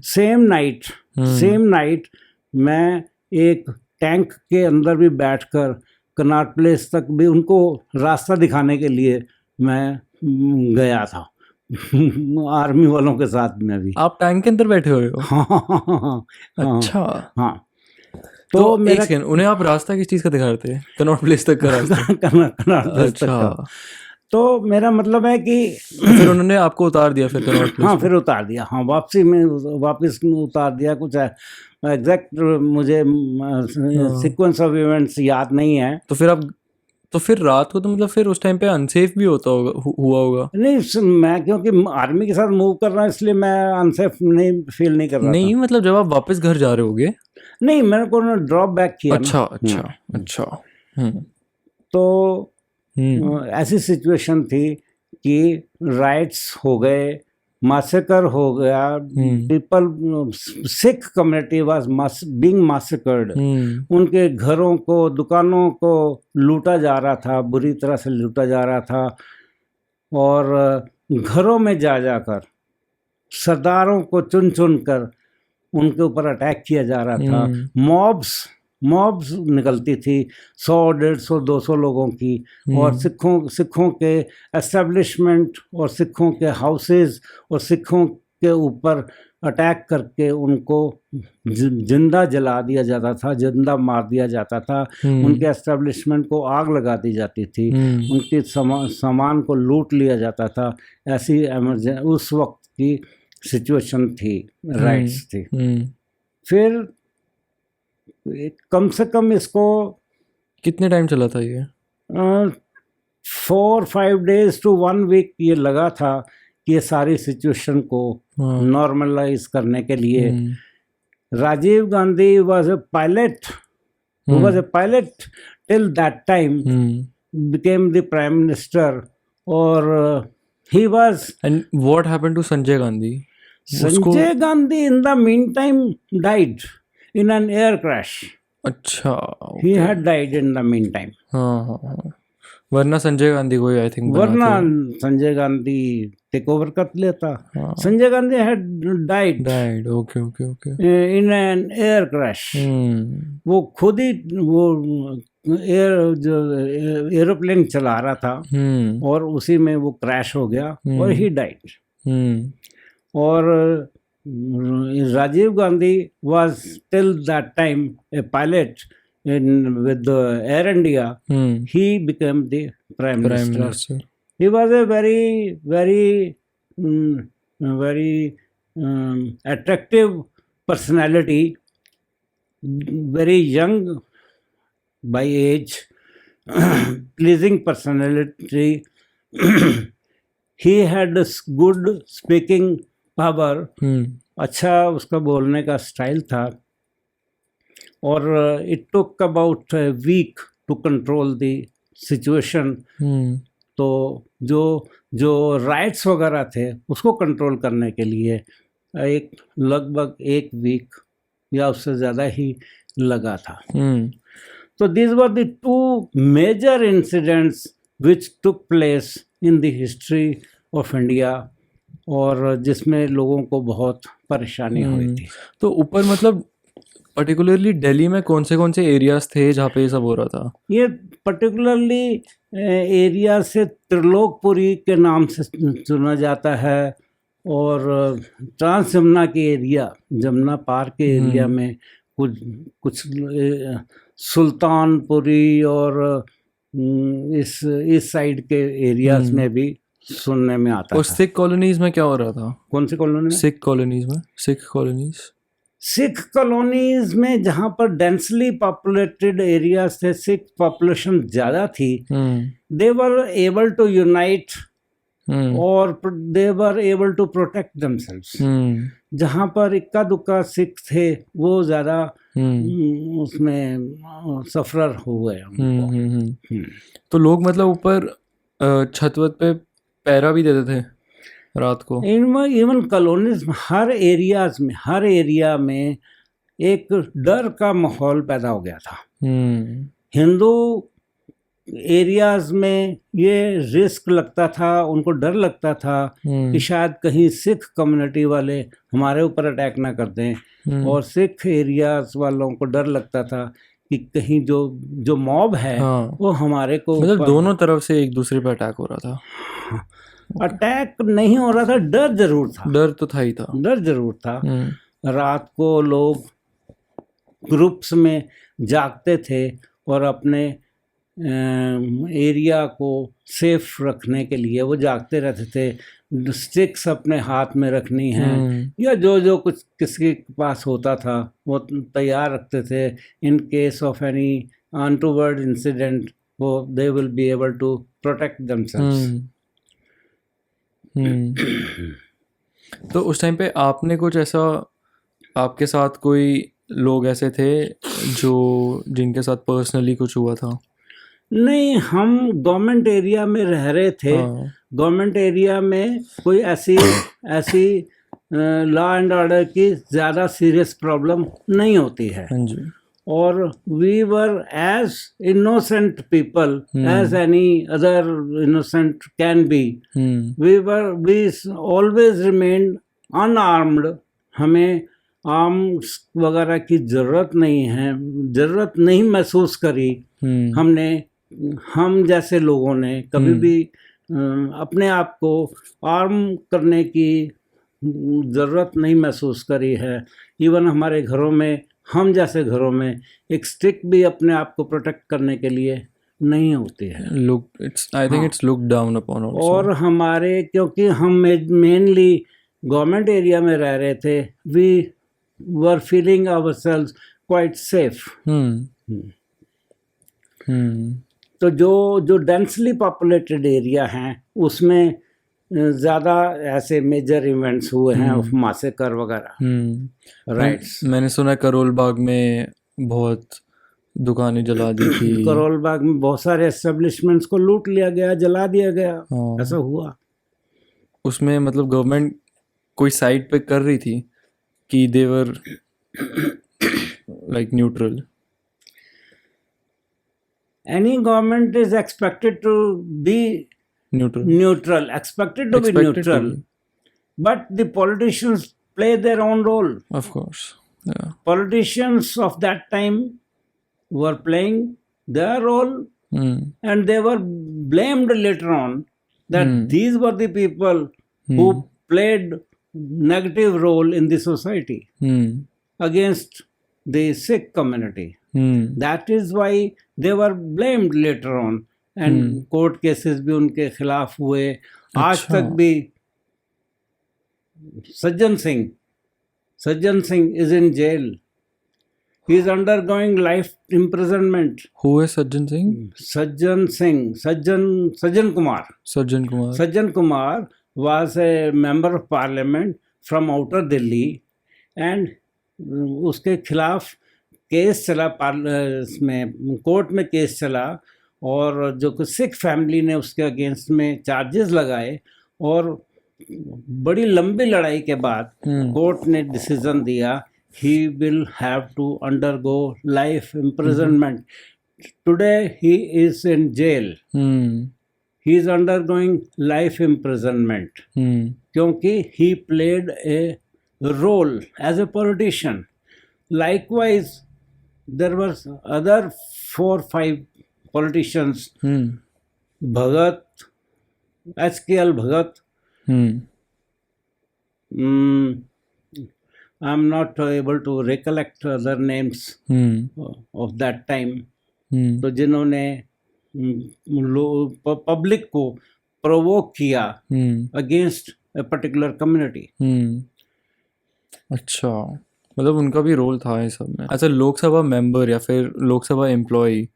सेम नाइट मैं एक टैंक के अंदर भी बैठकर कनॉट प्लेस तक भी उनको रास्ता दिखाने के लिए मैं गया था आर्मी वालों के साथ में भी। आप टैंक के अंदर बैठे हुए हो? हाँ। अच्छा। हाँ, तो मेरा उन्हें आप रास्ता किस चीज़ का दिखा रहे थे? कनॉट प्लेस तक का रास्ता? कनॉट प्लेस तक का। तो मेरा मतलब है कि फिर उन्होंने आपको उतार दिया फिर कनॉट प्लेस? हाँ, फिर उतार दिया। हाँ, वापस उतार दिया। कुछ है एग्जैक्ट मुझे सीक्वेंस ऑफ इवेंट्स याद नहीं है। तो फिर रात को तो मतलब फिर उस टाइम पे अनसेफ भी हुआ होगा? नहीं, मैं क्योंकि आर्मी के साथ मूव कर रहा हूँ इसलिए मैं अनसेफ फील नहीं कर रहा। नहीं, मतलब जब आप वापस घर जा रहे होगे? नहीं, मैंने को ड्रॉप बैक किया। अच्छा। तो ऐसी सिचुएशन थी कि राइट्स हो गए, मासेकर हो गया, सिख कम्युनिटी वाज बीइंग मासेकर्ड। उनके घरों को, दुकानों को लूटा जा रहा था, बुरी तरह से लूटा जा रहा था। और घरों में जाकर सरदारों को चुन कर उनके ऊपर अटैक किया जा रहा था। मॉब्स निकलती थी 100, 150, 200 लोगों की। और सिखों के एस्टेब्लिशमेंट और सिखों के हाउसेस और सिखों के ऊपर अटैक करके उनको जिंदा जला दिया जाता था, जिंदा मार दिया जाता था। उनके एस्टेब्लिशमेंट को आग लगा दी जाती थी, उनके सामान को लूट लिया जाता था। ऐसी उस वक्त की सिचुएशन थी, राइट्स थी। फिर कम से कम इसको कितने टाइम चला था ये? 4-5 days to 1 week ये लगा था कि ये सारी सिचुएशन को नॉर्मलाइज करने के लिए। Rajiv Gandhi was a pilot till that time became the prime minister, or he was And what happened to Sanjay Gandhi? Sanjay Gandhi in the meantime died in an air crash. अच्छा, He okay. had died in the meantime. हाँ. वरना संजय गांधी को I think वरना Sanjay Gandhi take over कर लेता. Sanjay Gandhi had died died. Okay okay okay. in an air crash. वो खुद ही वो एरोप्लेन चला रहा था और उसी में वो क्रैश हो गया और ही डाइड. और Rajiv Gandhi was till that time a pilot with the Air India. He became the prime minister. He was a very attractive personality, very young by age, pleasing personality. He had a good speaking power. अच्छा उसका बोलने का style था. और it took about a week to control the situation. तो जो rights वगैरह थे उसको कंट्रोल करने के लिए लगभग एक वीक या उससे ज़्यादा ही लगा था. तो these were the two major incidents which took place in the history of India, और जिसमें लोगों को बहुत परेशानी हुई थी. तो ऊपर मतलब पर्टिकुलरली दिल्ली में कौन से एरियाज थे जहाँ पे ये सब हो रहा था? ये पर्टिकुलरली एरिया से त्रिलोकपुरी के नाम से सुना जाता है, और ट्रांस जमुना के एरिया, जमुना पार के एरिया में कुछ सुल्तानपुरी और इस साइड के एरियाज में भी सुनने में आता और था. सिख कॉलोनीज में क्या हो रहा था? कौन सी कॉलोनी में? सिख कॉलोनीज में. सिख कॉलोनीज में जहाँ पर डेंसली पॉपुलेटेड एरियाज थे, सिख पॉपुलेशन ज़्यादा थी, they were able to unite और they were able to protect themselves. जहाँ पर इक्का दुक्का सिख थे वो ज़्यादा उसमें सफरर हो गए. तो लोग मतलब ऊपर छत वत पे पैरा भी देते थे रात को. इवन कॉलोनीज में हर एरिया में एक डर का माहौल पैदा हो गया था. हिंदू एरियाज में ये रिस्क लगता था, उनको डर लगता था कि शायद कहीं सिख कम्युनिटी वाले हमारे ऊपर अटैक ना कर दें, और सिख एरियाज वालों को डर लगता था कि कहीं जो मॉब है वो हमारे को, मतलब दोनों तरफ से एक दूसरे पर अटैक हो रहा था. अटैक नहीं हो रहा था, डर जरूर था. डर तो था ही था. डर जरूर था. रात को लोग ग्रुप्स में जागते थे और अपने एरिया को सेफ रखने के लिए वो जागते रहते थे. स्टिक्स अपने हाथ में रखनी है या जो कुछ किसी के पास होता था वो तैयार रखते थे. In case of any untoward incident वो they will be able to protect themselves. तो उस टाइम पे आपने कुछ ऐसा, आपके साथ कोई लोग ऐसे थे जिनके साथ पर्सनली कुछ हुआ था? नहीं, हम गवर्नमेंट एरिया में रह रहे थे. गवर्नमेंट एरिया में कोई ऐसी लॉ एंड ऑर्डर की ज़्यादा सीरियस प्रॉब्लम नहीं होती है. और we were as innocent people as any other innocent can be. We always remained unarmed. हमें आर्म्स वगैरह की ज़रूरत नहीं महसूस करी. हम जैसे लोगों ने कभी भी अपने आप को आर्म करने की ज़रूरत नहीं महसूस करी है. इवन हमारे घरों में, हम जैसे घरों में एक स्टिक भी अपने आप को प्रोटेक्ट करने के लिए नहीं होती है. I think it's looked down upon also. और हमारे, क्योंकि हम मेनली गवर्नमेंट एरिया में रह रहे थे, we were feeling ourselves quite safe. तो जो डेंसली पॉपुलेटेड एरिया हैं उसमें ज़्यादा ऐसे मेजर इवेंट्स हुए हैं ऑफ मासेकर वगैरह. राइट्स. मैंने सुना है करोल बाग में बहुत दुकानें जला दी थी। करोल बाग में बहुत सारे एस्टेब्लिशमेंट्स को लूट लिया गया, जला दिया गया, हाँ, ऐसा हुआ। उसमें मतलब गवर्नमेंट कोई साइड पे कर रही थी कि they were like neutral? Any government is expected to be neutral, neutral, expected to be expected to neutral, be, but the politicians play their own role. of course, yeah. Politicians of that time were playing their role, and they were blamed later on that these were the people who played negative role in the society against the Sikh community. That is why they were blamed later on, and court cases भी उनके खिलाफ हुए। आज तक भी Sajjan Singh is in jail. He is undergoing life imprisonment. Who is Sajjan Singh? Sajjan Kumar. Sajjan Kumar was a member of parliament from outer Delhi, and उसके खिलाफ case चला, में कोर्ट में केस चला, और जो कुछ सिख फैमिली ने उसके अगेंस्ट में चार्जेस लगाए, और बड़ी लंबी लड़ाई के बाद कोर्ट ने डिसीजन दिया he will have to undergo life imprisonment. Today he is in jail. He is undergoing life imprisonment क्योंकि he played a role as a politician. Likewise, there were other 4-5 politicians, Bhagat, HKL Bhagat, I'm not able to recollect other names of that time. तो जिन्होंने public को provoke किया against a particular community. अच्छा, मतलब उनका भी role था इस सब में। अच्छा, लोकसभा मेंबर या फिर लोकसभा एम्प्लॉय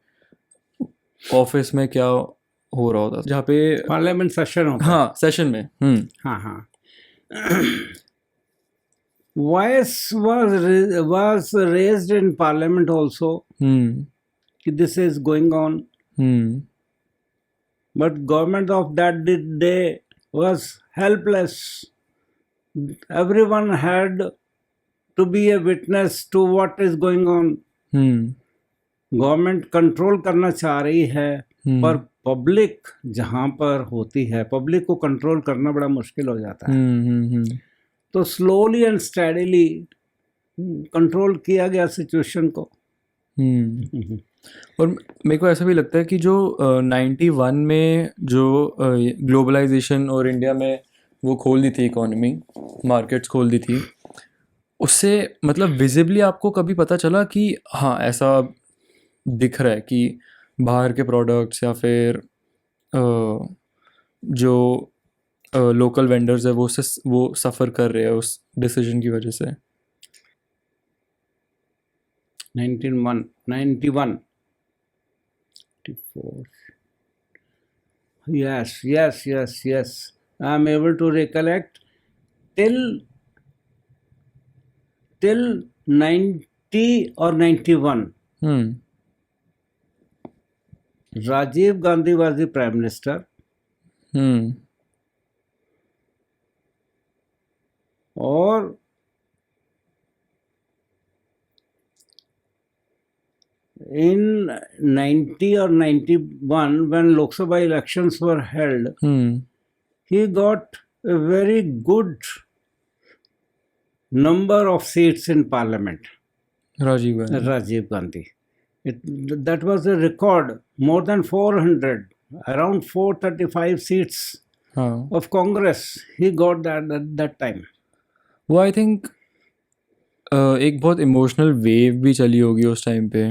ऑफिस में क्या हो रहा होता जहाँ पे पार्लियामेंट सेशन होता? हाँ, सेशन में। हाँ voice was raised in parliament also कि this is going on, but government of that day was helpless. Everyone had to be a witness to what is going on. Government control करना चाह रही है, पर public जहाँ पर होती है, पब्लिक को कंट्रोल करना बड़ा मुश्किल हो जाता है। तो स्लोली एंड स्टडीली कंट्रोल किया गया सिचुएशन को। और मेरे को ऐसा भी लगता है कि जो 91 में जो ग्लोबलाइजेशन और इंडिया में वो खोल दी थी इकोनॉमी, मार्केट्स खोल दी थी, उससे मतलब विजिबली आपको कभी पता चला कि हाँ ऐसा दिख रहा है कि बाहर के प्रोडक्ट्स या फिर जो लोकल वेंडर्स है वो सफ़र कर रहे हैं उस डिसीजन की वजह से? 91 94 yes I am able to recollect till 90 or 91 Rajiv Gandhi was the prime minister. और in 90 or 91 when Lok Sabha elections were held, he got a very good number of seats in parliament. Rajiv Gandhi. That was a record, more than 400, around 435 seats of Congress he got that at that time. वो I think एक बहुत emotional wave भी चली होगी उस time पे।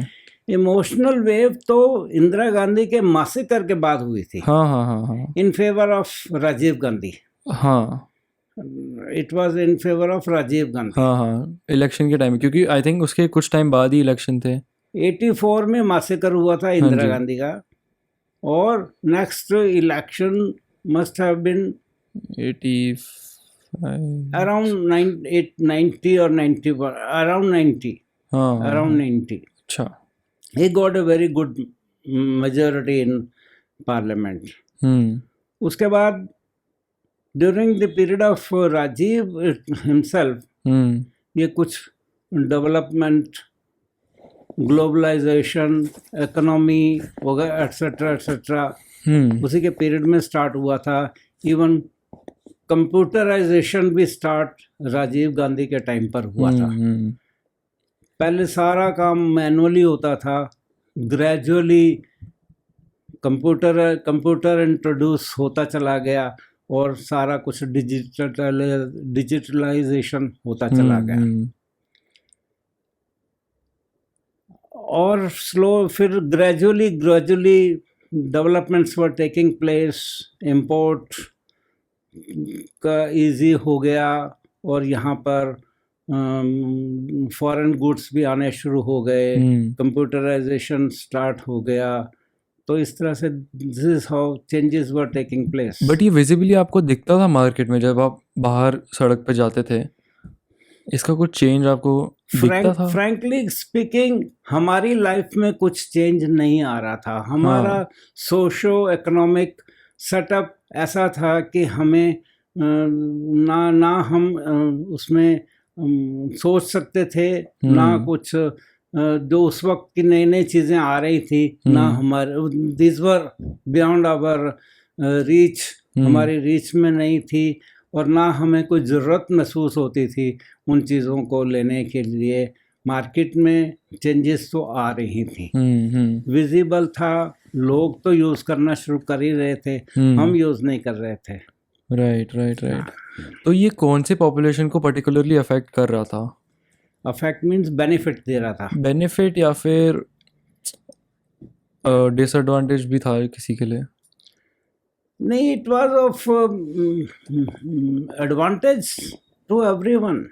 Emotional wave तो इंदिरा गांधी के मासेकर के बाद हुई थी। हाँ in favour of Rajiv Gandhi. हाँ, it was in favour of Rajiv Gandhi. हाँ, इलेक्शन के टाइम, क्योंकि आई थिंक उसके कुछ टाइम बाद ही इलेक्शन थे। 84 में मासेकर हुआ था इंदिरा गांधी का, और next election must have been 85 around 90 or 91, around 90. हाँ, around 90. अच्छा, he got a very good majority in parliament. उसके बाद during the period of Rajiv himself, ये कुछ डेवलपमेंट, ग्लोबलाइजेशन, इकोनॉमी वगैरह एटसेट्रा एटसेट्रा उसी के पीरियड में स्टार्ट हुआ था. इवन कंप्यूटराइजेशन भी स्टार्ट राजीव गांधी के टाइम पर हुआ था. पहले सारा काम मैनुअली होता था, ग्रेजुअली कंप्यूटर इंट्रोड्यूस होता चला गया और सारा कुछ डिजिटलाइजेशन होता चला गया. और फिर ग्रेजुअली डेवलपमेंट्स वर टेकिंग प्लेस, इंपोर्ट का इजी हो गया और यहाँ पर फॉरेन गुड्स भी आने शुरू हो गए, कंप्यूटराइजेशन स्टार्ट हो गया. तो इस तरह से this is how changes were taking place. But ये विजिबली आपको दिखता था मार्केट में जब आप बाहर सड़क पे जाते थे? इसका कुछ चेंज आपको दिखता था? फ्रैंकली स्पीकिंग हमारी लाइफ में कुछ चेंज नहीं आ रहा था. हमारा सोशो इकोनॉमिक सेटअप ऐसा था कि हमें ना हम उसमें सोच सकते थे, ना कुछ जो उस वक्त की नई नई चीज़ें आ रही थी, ना हमारे this were beyond our reach, हमारी रीच में नहीं थी और ना हमें कोई ज़रूरत महसूस होती थी उन चीज़ों को लेने के लिए. मार्केट में चेंजेस तो आ रही थी, विजिबल था, लोग तो यूज़ करना शुरू कर ही रहे थे, हम यूज़ नहीं कर रहे थे. राइट. तो ये कौन से पॉपुलेशन को पर्टिकुलरली अफेक्ट कर रहा था? अफेक्ट मीन्स बेनिफिट दे रहा था. बेनिफिट या फिर डिसएडवांटेज भी था किसी के लिए? नहीं, it was of advantage to everyone.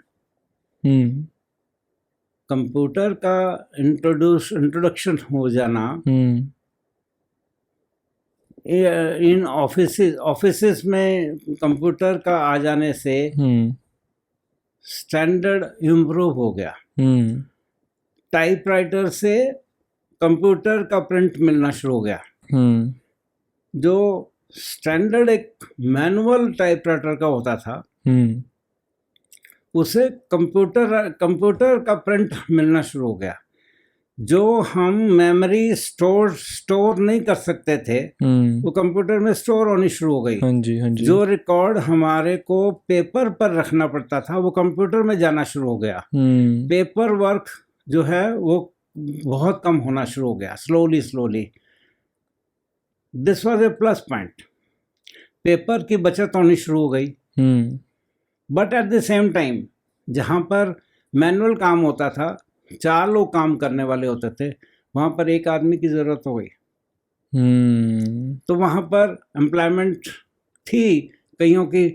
Computer का इंट्रोडक्शन हो जाना इन ऑफिसेस में कंप्यूटर का आ जाने से स्टैंडर्ड इम्प्रूव हो गया. टाइपराइटर से कंप्यूटर का प्रिंट मिलना शुरू हो गया. जो स्टैंडर्ड एक मैनुअल टाइपराइटर का होता था, उसे कंप्यूटर का प्रिंट मिलना शुरू हो गया. जो हम मेमोरी स्टोर नहीं कर सकते थे, वो कंप्यूटर में स्टोर होनी शुरू हो गई. हाँ जी. जो रिकॉर्ड हमारे को पेपर पर रखना पड़ता था, वो कंप्यूटर में जाना शुरू हो गया. पेपर वर्क जो है वो बहुत कम होना शुरू हो गया, slowly. This was a plus point. Paper की बचत होनी शुरू हो गई. But at the same time जहाँ पर मैनुअल काम होता था, 4 लोग काम करने वाले होते थे, वहाँ पर एक आदमी की ज़रूरत हो गई. तो वहाँ पर एम्प्लॉयमेंट थी कईयों की,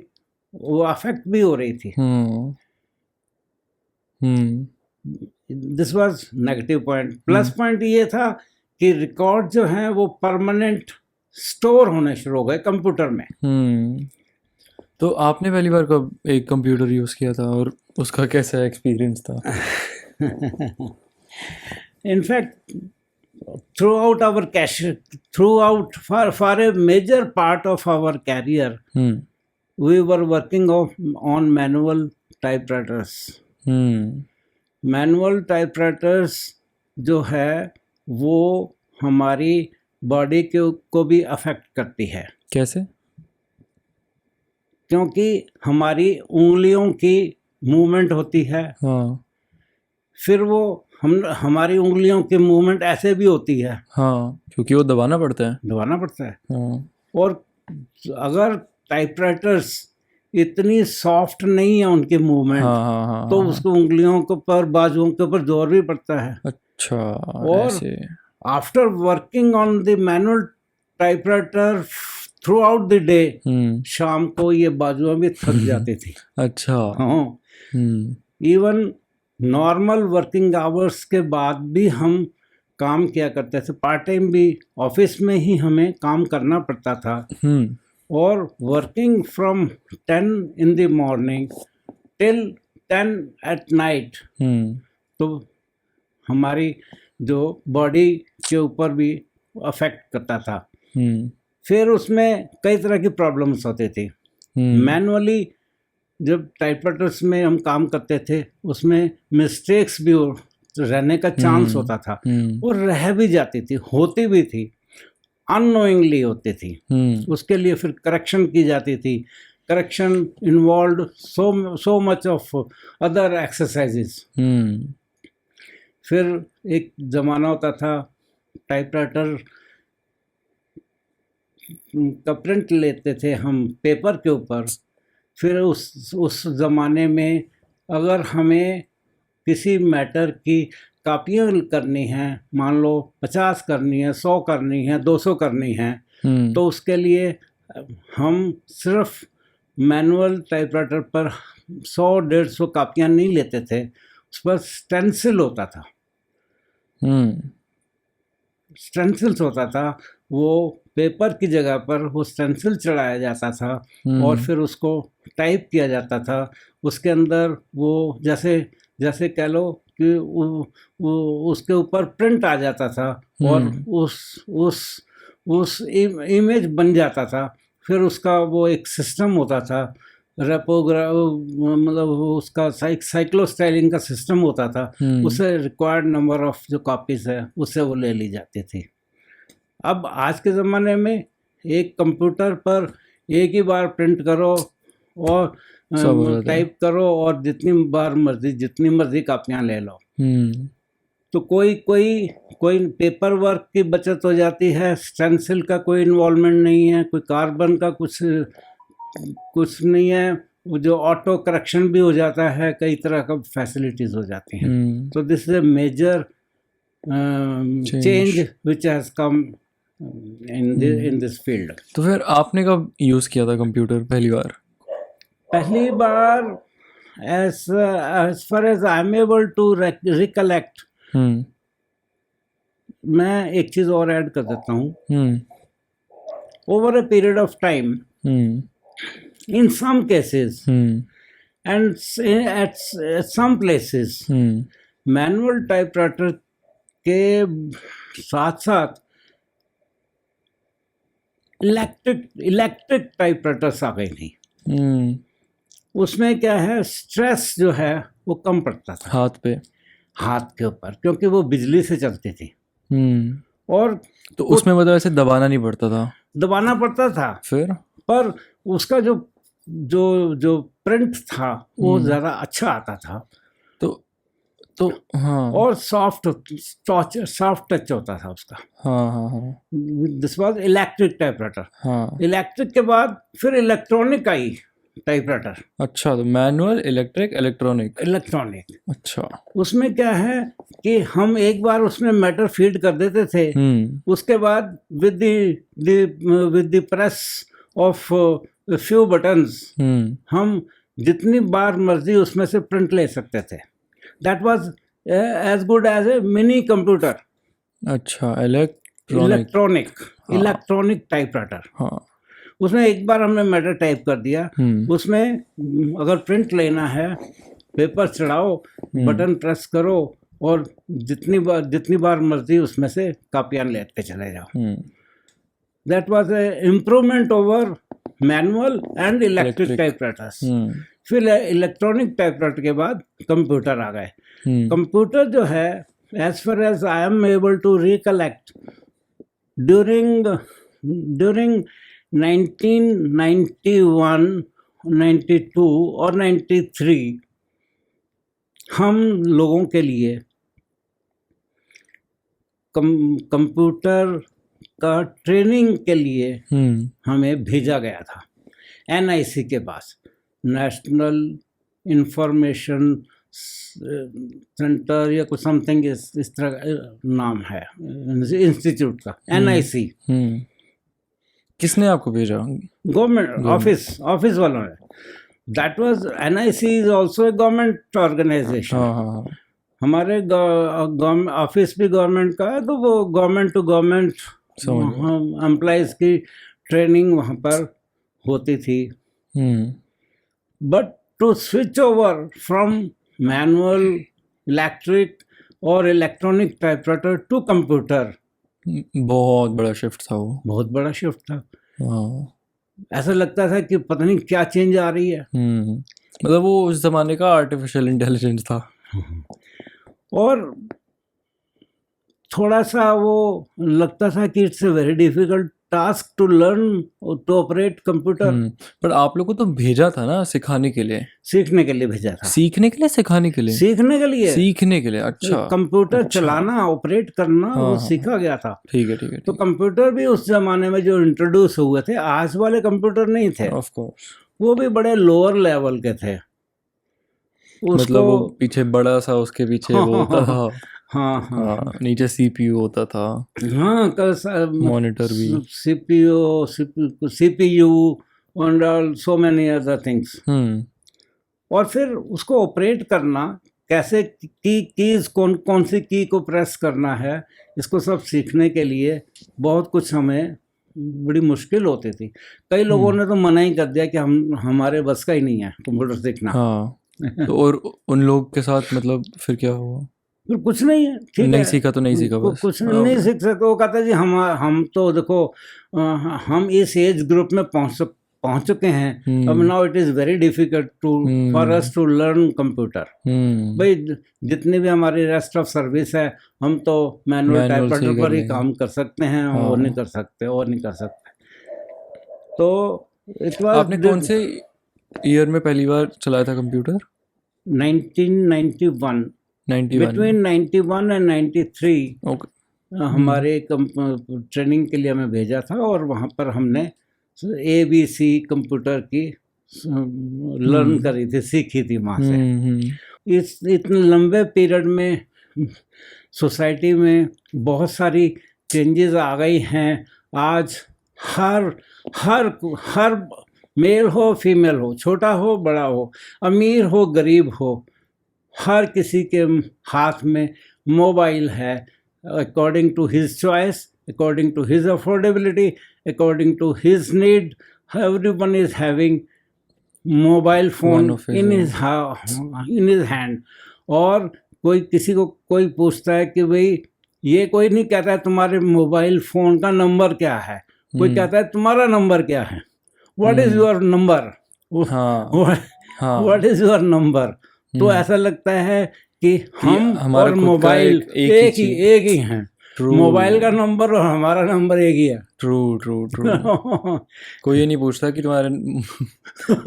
वो अफेक्ट भी हो रही थी. This was negative point. Plus point ये था कि रिकॉर्ड जो हैं वो परमानेंट स्टोर होने शुरू हो गए कंप्यूटर में. तो आपने पहली बार कब एक कंप्यूटर यूज़ किया था और उसका कैसा एक्सपीरियंस था? In fact, throughout for a major part of our career, we were working on manual typewriters. Manual typewriters जो है वो हमारी बॉडी को भी अफेक्ट करती है. कैसे? क्योंकि हमारी उंगलियों की मूवमेंट होती है. फिर वो हमारी उंगलियों की मूवमेंट ऐसे भी होती है. क्योंकि वो दबाना पड़ता है. और अगर टाइपराइटर्स इतनी सॉफ्ट नहीं है उनकी मूवमेंट, तो उसको उंगलियों के ऊपर, बाजुओं के ऊपर जोर भी पड़ता है. अच्छा. और after working on the manual typewriter through out the day, शाम को ये बाजुएं भी थक जाती थी. अच्छा. इवन नॉर्मल वर्किंग आवर्स के बाद भी हम काम किया करते थे. पार्ट टाइम भी ऑफिस में ही हमें काम करना पड़ता था. और working from 10 in the morning till 10 at night, तो हमारी जो बॉडी के ऊपर भी अफेक्ट करता था। फिर उसमें कई तरह की प्रॉब्लम्स होती थी। मैनुअली जब टाइपराइटर्स में हम काम करते थे उसमें मिस्टेक्स भी रहने का चांस होता था, और रह भी जाती थी, होती भी थी, अननोइंगली होती थी। उसके लिए फिर करेक्शन की जाती थी। Correction involve so much of other exercises. फिर एक ज़माना होता था टाइपराइटर का प्रिंट लेते थे हम पेपर के ऊपर। फिर उस ज़माने में अगर हमें किसी मैटर की कापियाँ करनी हैं, मान लो 50 करनी है, 100 करनी है, 200 करनी है, तो उसके लिए हम सिर्फ मैनुअल टाइपराइटर पर 100-150 कापियाँ नहीं लेते थे, उस पर स्टेंसिल होता था। स्टेंसिल्स होता था, वो पेपर की जगह पर वो स्टेंसिल चढ़ाया जाता था और फिर उसको टाइप किया जाता था। उसके अंदर वो जैसे कह लो कि वो उसके ऊपर प्रिंट आ जाता था और उस इमेज बन जाता था। फिर उसका वो एक सिस्टम होता था, मतलब उसका साइक्लोस्टाइलिंग का सिस्टम होता था। उससे रिक्वायर्ड नंबर ऑफ जो कॉपीज है उससे वो ले ली जाती थी। अब आज के ज़माने में एक कंप्यूटर पर एक ही बार प्रिंट करो और टाइप करो और जितनी मर्जी कापियाँ ले लो। तो कोई पेपर वर्क की बचत हो जाती है, स्टेंसिल का कोई इन्वॉल्वमेंट नहीं है, कोई कार्बन का कुछ नहीं है, वो जो ऑटो करेक्शन भी हो जाता है, कई तरह का फैसिलिटीज हो जाती हैं। तो this is a major change which has come in this field. तो फिर आपने कब यूज़ किया था कंप्यूटर पहली बार? as far as I am able to recollect, मैं एक चीज और ऐड कर देता हूँ। Over a period of time, in some cases and at some places, manual typewriter के साथ साथ इलेक्ट्रिक टाइपराइटर्स आ गई थी। उसमें क्या है, स्ट्रेस जो है वो कम पड़ता था हाथ के ऊपर, क्योंकि वो बिजली से चलती थी। और तो उसमें मतलब ऐसे दबाना पड़ता था फिर, पर उसका जो प्रिंट था वो ज़्यादा अच्छा आता था। तो हाँ, और सॉफ्ट टच होता था उसका। This was electric typewriter. Electric के बाद फिर इलेक्ट्रॉनिक आई टाइपराइटर। अच्छा, तो मैनुअल, इलेक्ट्रिक, इलेक्ट्रॉनिक। अच्छा, उसमें क्या है कि हम एक बार उसमें मैटर फीड कर देते थे, उसके बाद with the press of few buttons हम जितनी बार मर्जी उसमें से प्रिंट ले सकते थे। That was as good as a mini computer. अच्छा, इलेक्ट्रॉनिक टाइपराइटर। उसमें एक बार हमने मैटर टाइप कर दिया, उसमें अगर प्रिंट लेना है, पेपर चढ़ाओ, बटन प्रेस करो और जितनी बार मर्जी उसमें से कापियाँ लेते चले जाओ। That was a improvement over manual and electric typewriters. फिर इलेक्ट्रॉनिक टाइपराइटर के बाद कंप्यूटर आ गए। कंप्यूटर जो है, as far as I am able to recollect, during 1991, 92 और 93 हम लोगों के लिए कंप्यूटर का ट्रेनिंग के लिए हमें भेजा गया था NIC के पास, नेशनल इंफॉर्मेशन सेंटर या कुछ समथिंग इस तरह नाम है इंस्टीट्यूट का, NIC। किसने आपको भेजा? गवर्नमेंट ऑफिस वालों ने। That was NIC is also a government organization. हमारे ऑफिस भी गवर्नमेंट का है, तो वो गवर्नमेंट टू गवर्नमेंट एम्प्लॉइज की ट्रेनिंग वहाँ पर होती थी। But to switch over from manual, electric और इलेक्ट्रॉनिक टाइपराइटर टू कंप्यूटर, बहुत बड़ा शिफ्ट था वो। बहुत बड़ा शिफ्ट था। हाँ। ऐसा लगता था कि पता नहीं क्या चेंज आ रही है। मतलब वो उस जमाने का आर्टिफिशियल इंटेलिजेंस था। और थोड़ा सा वो लगता था कि it's a very difficult task to learn to operate computer. पर आप लोग को तो भेजा था ना सिखाने के लिए? सीखने के लिए भेजा था। सीखने के लिए, सिखाने के लिए? सीखने के लिए। सीखने के लिए, अच्छा। कंप्यूटर अच्छा। चलाना, ऑपरेट करना, हाँ, वो हाँ। सीखा गया था। ठीक है, ठीक है, तो ठीक है। कंप्यूटर भी उस जमाने में जो इंट्रोड्यूस हुए थे, आज वाले कंप्यूटर नहीं थे, ऑफ कोर्स। वो भी बड़े लोअर लेवल के थे। उसको मतलब वो पीछे बड़ा सा, उसके पीछे वो होता था। हाँ हाँ हाँ, नीचे सीपीयू होता था, हाँ, मॉनिटर भी। CPU and all so many other things. और फिर उसको ऑपरेट करना कैसे, कीज कौन कौन सी की को प्रेस करना है, इसको सब सीखने के लिए बहुत कुछ हमें बड़ी मुश्किल होती थी। कई लोगों ने तो मना ही कर दिया कि हमारे बस का ही नहीं है कंप्यूटर सीखना। हाँ। तो और उन लोग के साथ मतलब फिर क्या हुआ? फिर कुछ नहीं है, ठीक नहीं है, सीखा तो नहीं सीखा बस। कुछ नहीं सीख सकते। वो कहता है जी हम तो देखो हम इस एज ग्रुप में पहुंच चुके हैं, अब now it is very difficult for us to learn computer. भाई जितनी भी हमारी रेस्ट ऑफ सर्विस है, हम तो मैनुअल टाइपराइटर पर ही काम कर सकते हैं, और नहीं कर सकते, और नहीं कर सकते। तो आपने कौन से ईयर में पहली बार चलाया था कंप्यूटर? 1991। बिटवीन 91 एंड 93 हमारे ट्रेनिंग के लिए हमें भेजा था, और वहाँ पर हमने ABC कंप्यूटर की लर्न करी थी, सीखी थी वहाँ से। इस इतने लंबे पीरियड में सोसाइटी में बहुत सारी चेंजेस आ गई हैं। आज हर मेल हो फीमेल हो, छोटा हो बड़ा हो, अमीर हो गरीब हो, हर किसी के हाथ में मोबाइल है, according to his choice, according to his affordability, according to his need. Everyone is having mobile phone in his hand. और कोई किसी को कोई पूछता है कि भाई, ये कोई नहीं कहता है तुम्हारे मोबाइल फोन का नंबर क्या है, कोई कहता है तुम्हारा नंबर क्या है, what is your number, what is your number. तो ऐसा लगता है कि हम और मोबाइल एक ही हैं। मोबाइल का नंबर और हमारा नंबर एक ही है। ट्रू। कोई ये नहीं पूछता कि तुम्हारा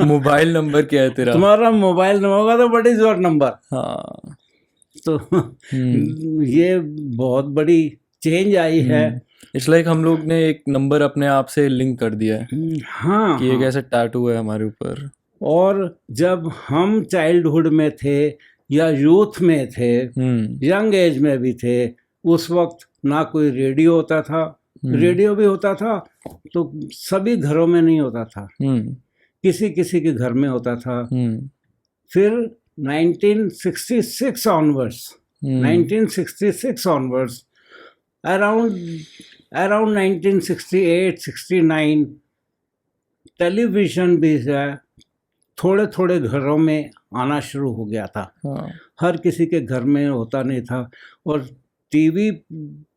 मोबाइल नंबर क्या है तेरा। तुम्हारा मोबाइल नंबर होगा तो व्हाट इज योर नंबर। हाँ। तो ये बहुत बड़ी चेंज आई है। इट्स लाइक हम लोग ने एक नंबर अपने आप से लिंक कर दिया है। हाँ, कि एक ऐसा टैटू है हमारे ऊपर। और जब हम चाइल्डहुड में थे या यूथ में थे, यंग एज में भी थे, उस वक्त ना कोई रेडियो होता था, रेडियो भी होता था तो सभी घरों में नहीं होता था, किसी किसी के घर में होता था। फिर 1966 onwards, around 1968-69 टेलीविज़न भी थोड़े थोड़े घरों में आना शुरू हो गया था। हर किसी के घर में होता नहीं था, और टीवी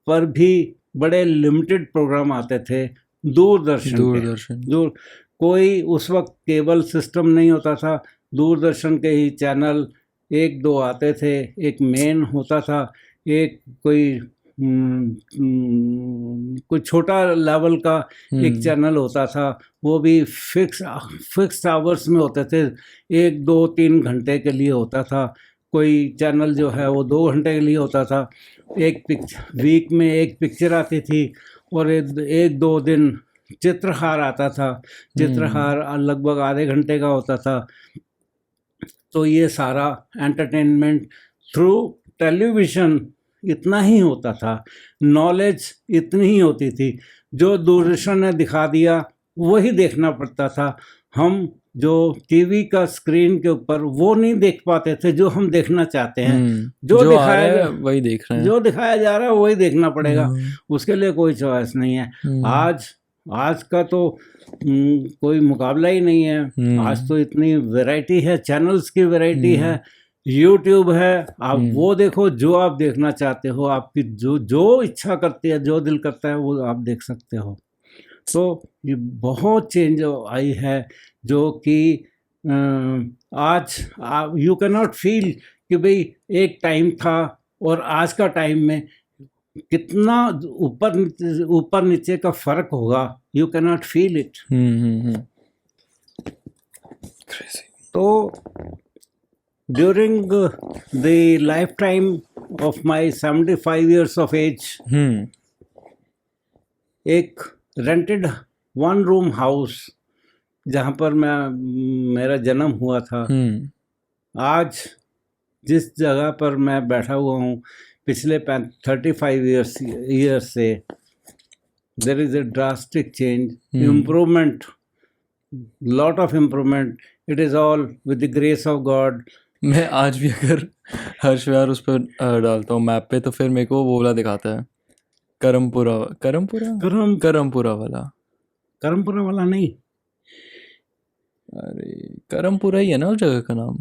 पर भी बड़े लिमिटेड प्रोग्राम आते थे। दूरदर्शन कोई उस वक्त केबल सिस्टम नहीं होता था, दूरदर्शन के ही चैनल एक दो आते थे, एक मेन होता था, एक कोई छोटा लेवल का एक चैनल होता था, वो भी फिक्स आवर्स में होते थे, 1 2 3 घंटे के लिए होता था। कोई चैनल जो है वो 2 घंटे के लिए होता था। वीक में एक पिक्चर आती थी, और 1-2 दिन चित्रहार आता था। चित्रहार लगभग आधे घंटे का होता था। तो ये सारा एंटरटेनमेंट थ्रू टेलीविज़न इतना ही होता था, नॉलेज इतनी ही होती थी। जो दूरदर्शन ने दिखा दिया वही देखना पड़ता था। हम जो टीवी का स्क्रीन के ऊपर वो नहीं देख पाते थे जो हम देखना चाहते हैं। जो दिखाया वही देख रहे हैं, जो दिखाया जा रहा है वही देखना पड़ेगा, उसके लिए कोई चॉइस नहीं है। आज का तो कोई मुकाबला ही नहीं है। आज तो इतनी वैरायटी है, चैनल्स की वैरायटी है यूट्यूब है, आप हम्म वो देखो जो आप देखना चाहते हो, आपकी जो जो इच्छा करती है, जो दिल करता है वो आप देख सकते हो। तो ये बहुत चेंज आई है, जो कि आज यू कैन नॉट फील कि भाई एक टाइम था और आज का टाइम में कितना ऊपर नीचे का फर्क होगा, you can not feel it. crazy तो during the lifetime of my 75 years of age, एक रेंटेड वन रूम हाउस जहाँ पर मेरा जन्म हुआ था, आज जिस जगह पर मैं बैठा हुआ हूँ पिछले 35 ईयर्स से, there is a drastic change, improvement, lot of improvement. It is all with the grace of God. मैं आज भी अगर हर्ष विहार उस पर डालता हूँ मैप पे, तो फिर मेरे को वो वाला दिखाता है, करमपुरा वाला। करमपुरा वाला नहीं, अरे करमपुरा ही है ना उस जगह का नाम,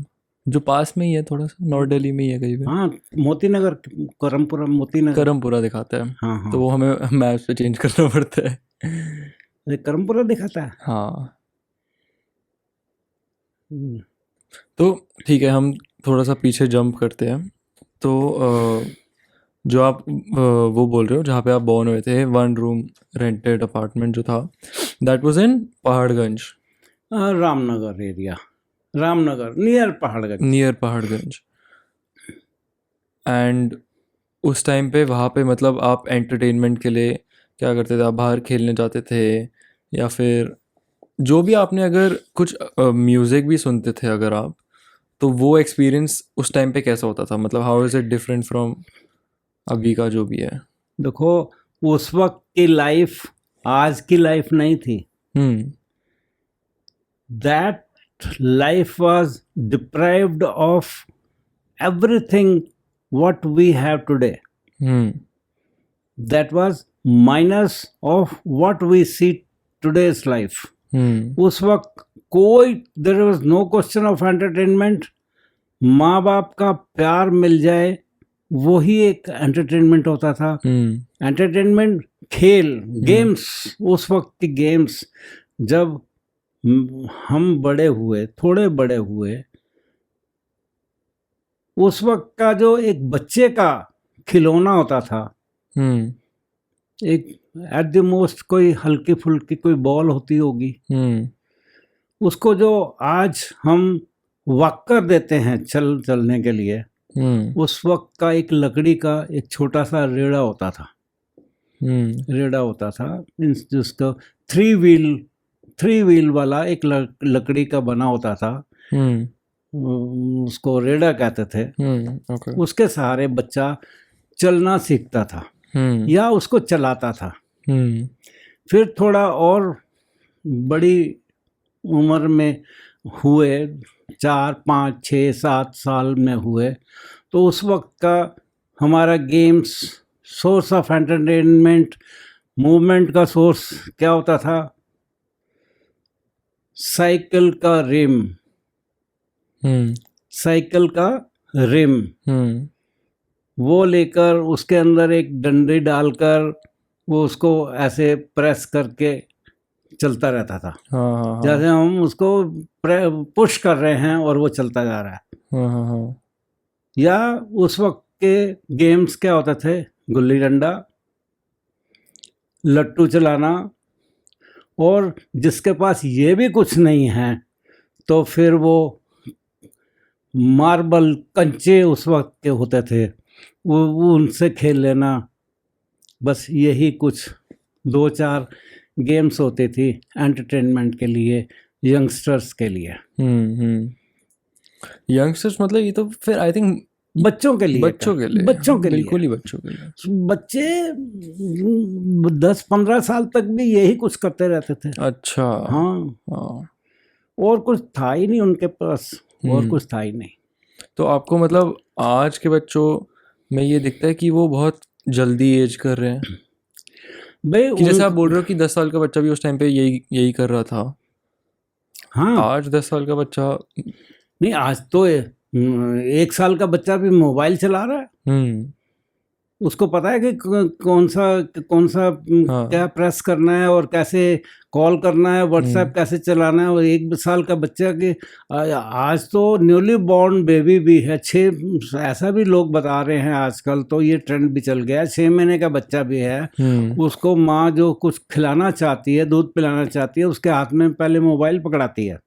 जो पास में ही है, थोड़ा सा नॉर्थ दिल्ली में ही है कहीं पे। हाँ, मोती नगर, करमपुरा, मोती नगर, करमपुरा दिखाता है। हाँ हाँ, तो वो हमें मैप पे चेंज करना पड़ता है। अरे करमपुरा दिखाता है। हाँ, तो ठीक है, हम थोड़ा सा पीछे जंप करते हैं। तो जो आप वो बोल रहे हो जहाँ पे आप बॉर्न हुए थे, वन रूम रेंटेड अपार्टमेंट जो था, that was in Paharganj, Ramnagar area, Ramnagar near Paharganj. And उस टाइम पे वहाँ पे मतलब आप एंटरटेनमेंट के लिए क्या करते थे? आप बाहर खेलने जाते थे, या फिर जो भी आपने, अगर कुछ म्यूज़िक भी सुनते थे अगर आप, तो वो एक्सपीरियंस उस टाइम पे कैसा होता था? मतलब how is it different from अभी का जो भी है? देखो, उस वक्त की लाइफ आज की लाइफ नहीं थी। That life was deprived of everything what we have today. That was minus of what we see today's life. उस वक्त कोई, there was no question of entertainment. माँ बाप का प्यार मिल जाए वही एक एंटरटेनमेंट होता था। एंटरटेनमेंट, खेल, गेम्स, उस वक्त की गेम्स, जब हम बड़े हुए, थोड़े बड़े हुए, उस वक्त का जो एक बच्चे का खिलौना होता था, एक एट द मोस्ट कोई हल्की फुल्की कोई बॉल होती होगी, उसको जो आज हम वॉकर देते हैं चलने के लिए, उस वक्त का एक लकड़ी का एक छोटा सा रेड़ा होता था, जिसको थ्री व्हील वाला एक लकड़ी का बना होता था, उसको रेड़ा कहते थे। okay. उसके सहारे बच्चा चलना सीखता था या उसको चलाता था। फिर थोड़ा और बड़ी उम्र में हुए, 4, 5, 6, 7 साल में हुए, तो उस वक्त का हमारा games, source of entertainment, movement का सोर्स क्या होता था? साइकिल का रिम, वो लेकर उसके अंदर एक डंडी डालकर वो उसको ऐसे प्रेस करके चलता रहता था। जैसे हम उसको पुश कर रहे हैं और वो चलता जा रहा है। या उस वक्त के गेम्स क्या होते थे? गुल्ली डंडा, लट्टू चलाना, और जिसके पास ये भी कुछ नहीं है तो फिर वो मार्बल, कंचे उस वक्त के होते थे, वो उनसे खेल लेना। बस यही कुछ 2-4 गेम्स होती थी एंटरटेनमेंट के लिए, यंगस्टर्स के लिए। यंगस्टर्स मतलब ये तो फिर आई थिंक बच्चों के लिए बिल्कुल ही बच्चों के लिए। बच्चे 10-15 साल तक भी यही कुछ करते रहते थे। अच्छा। हाँ, और कुछ था ही नहीं उनके पास, और कुछ था ही नहीं। तो आपको मतलब आज के बच्चों में ये दिखता है कि वो बहुत जल्दी एज कर रहे हैं भाई, कि जैसे आप बोल रहे हो कि 10 साल का बच्चा भी उस टाइम पे यही कर रहा था। हाँ, आज 10 साल का बच्चा नहीं, आज तो 1 साल का बच्चा भी मोबाइल चला रहा है, हम्म उसको पता है कि कौन सा हाँ क्या प्रेस करना है और कैसे कॉल करना है, व्हाट्सएप हम्म कैसे चलाना है। और 1 साल का बच्चा के आज तो न्यूली बॉर्न बेबी भी है, 6, ऐसा भी लोग बता रहे हैं आजकल, तो ये ट्रेंड भी चल गया है, 6 महीने का बच्चा भी है, हम्म उसको माँ जो कुछ खिलाना चाहती है, दूध पिलाना चाहती है, उसके हाथ में पहले मोबाइल पकड़ाती है।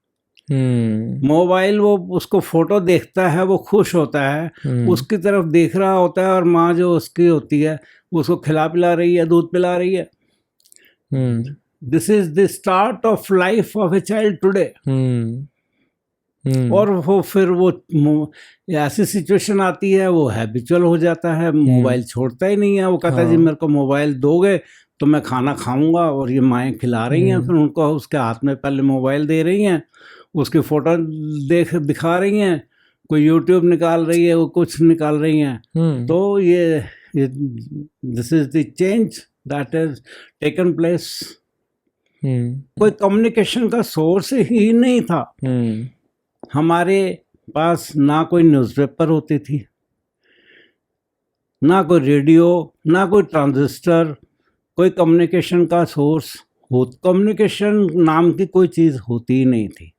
मोबाइल, वो उसको फोटो देखता है, वो खुश होता है, उसकी तरफ देख रहा होता है, और माँ जो उसकी होती है उसको खिला पिला रही है, दूध पिला रही है। Hmm this is the start of life of a child today. Hmm और वो फिर वो ऐसी सिचुएशन आती है, वो हैबिचुअल हो जाता है, मोबाइल छोड़ता ही नहीं है। वो कहता है जी हाँ मेरे को मोबाइल दोगे तो मैं खाना खाऊंगा, और ये माएँ खिला रही हैं, फिर उनको उसके हाथ में पहले मोबाइल दे रही हैं, उसकी फोटो दिखा रही हैं, कोई यूट्यूब निकाल रही है, वो कुछ निकाल रही हैं। तो ये this is the change that is taken place. कोई कम्युनिकेशन का सोर्स ही नहीं था। हमारे पास ना कोई न्यूज़पेपर होती थी, ना कोई रेडियो, ना कोई ट्रांजिस्टर, कोई कम्युनिकेशन का सोर्स हो, कम्युनिकेशन नाम की कोई चीज़ होती ही नहीं थी।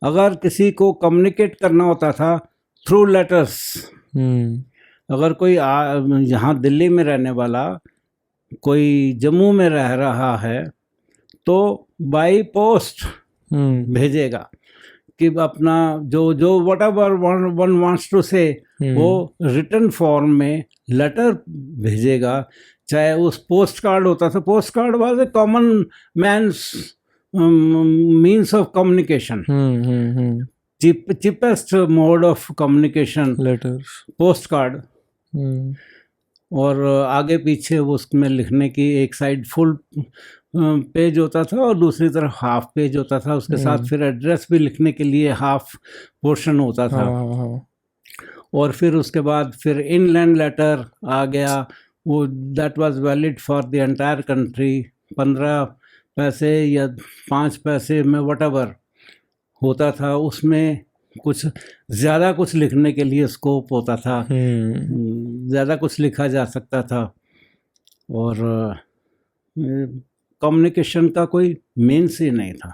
अगर किसी को कम्युनिकेट करना होता था थ्रू लेटर्स। अगर कोई यहाँ दिल्ली में रहने वाला कोई जम्मू में रह रहा है तो बाई पोस्ट भेजेगा कि अपना जो whatever one wants to say, वो रिटन फॉर्म में लेटर भेजेगा। चाहे उस पोस्ट कार्ड होता था, post card was a common man's means of communication, cheapest mode of communication, letters, post card. और आगे पीछे उसमें लिखने की एक साइड फुल पेज होता था और दूसरी तरफ हाफ पेज होता था, उसके साथ फिर एड्रेस भी लिखने के लिए हाफ पोर्शन होता था। और फिर उसके बाद फिर इनलैंड लेटर आ गया, वो that was valid for the entire country. 15 पैसे या 5 पैसे में वटएवर होता था, उसमें कुछ ज़्यादा कुछ लिखने के लिए स्कोप होता था, ज़्यादा कुछ लिखा जा सकता था। और कम्युनिकेशन का कोई मीन्स ही नहीं था।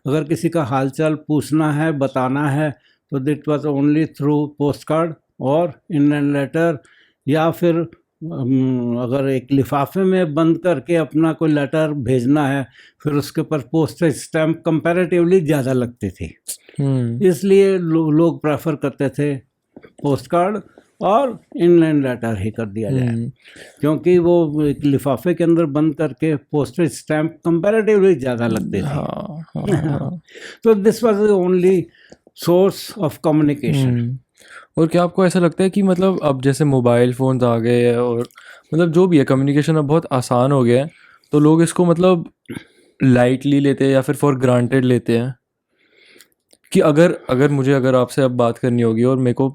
अगर किसी का हालचाल पूछना है, बताना है, तो that was only through post card और इंडियन लेटर, या फिर अगर एक लिफाफे में बंद करके अपना कोई लेटर भेजना है, फिर उसके ऊपर पोस्टेज स्टैम्प कंपैरेटिवली ज़्यादा लगती थी, इसलिए लोग प्रेफर करते थे पोस्ट कार्ड और इनलैंड लेटर ही कर दिया जाए, क्योंकि वो एक लिफाफे के अंदर बंद करके पोस्टेज स्टैम्प कंपैरेटिवली ज़्यादा लगते थे। तो this was the only source of communication. और क्या आपको ऐसा लगता है कि मतलब अब जैसे मोबाइल फ़ोन्स आ गए हैं और मतलब जो भी है कम्युनिकेशन अब बहुत आसान हो गया है, तो लोग इसको मतलब लाइटली लेते हैं या फिर फॉर ग्रांटेड लेते हैं कि अगर आपसे अब बात करनी होगी और मेरे को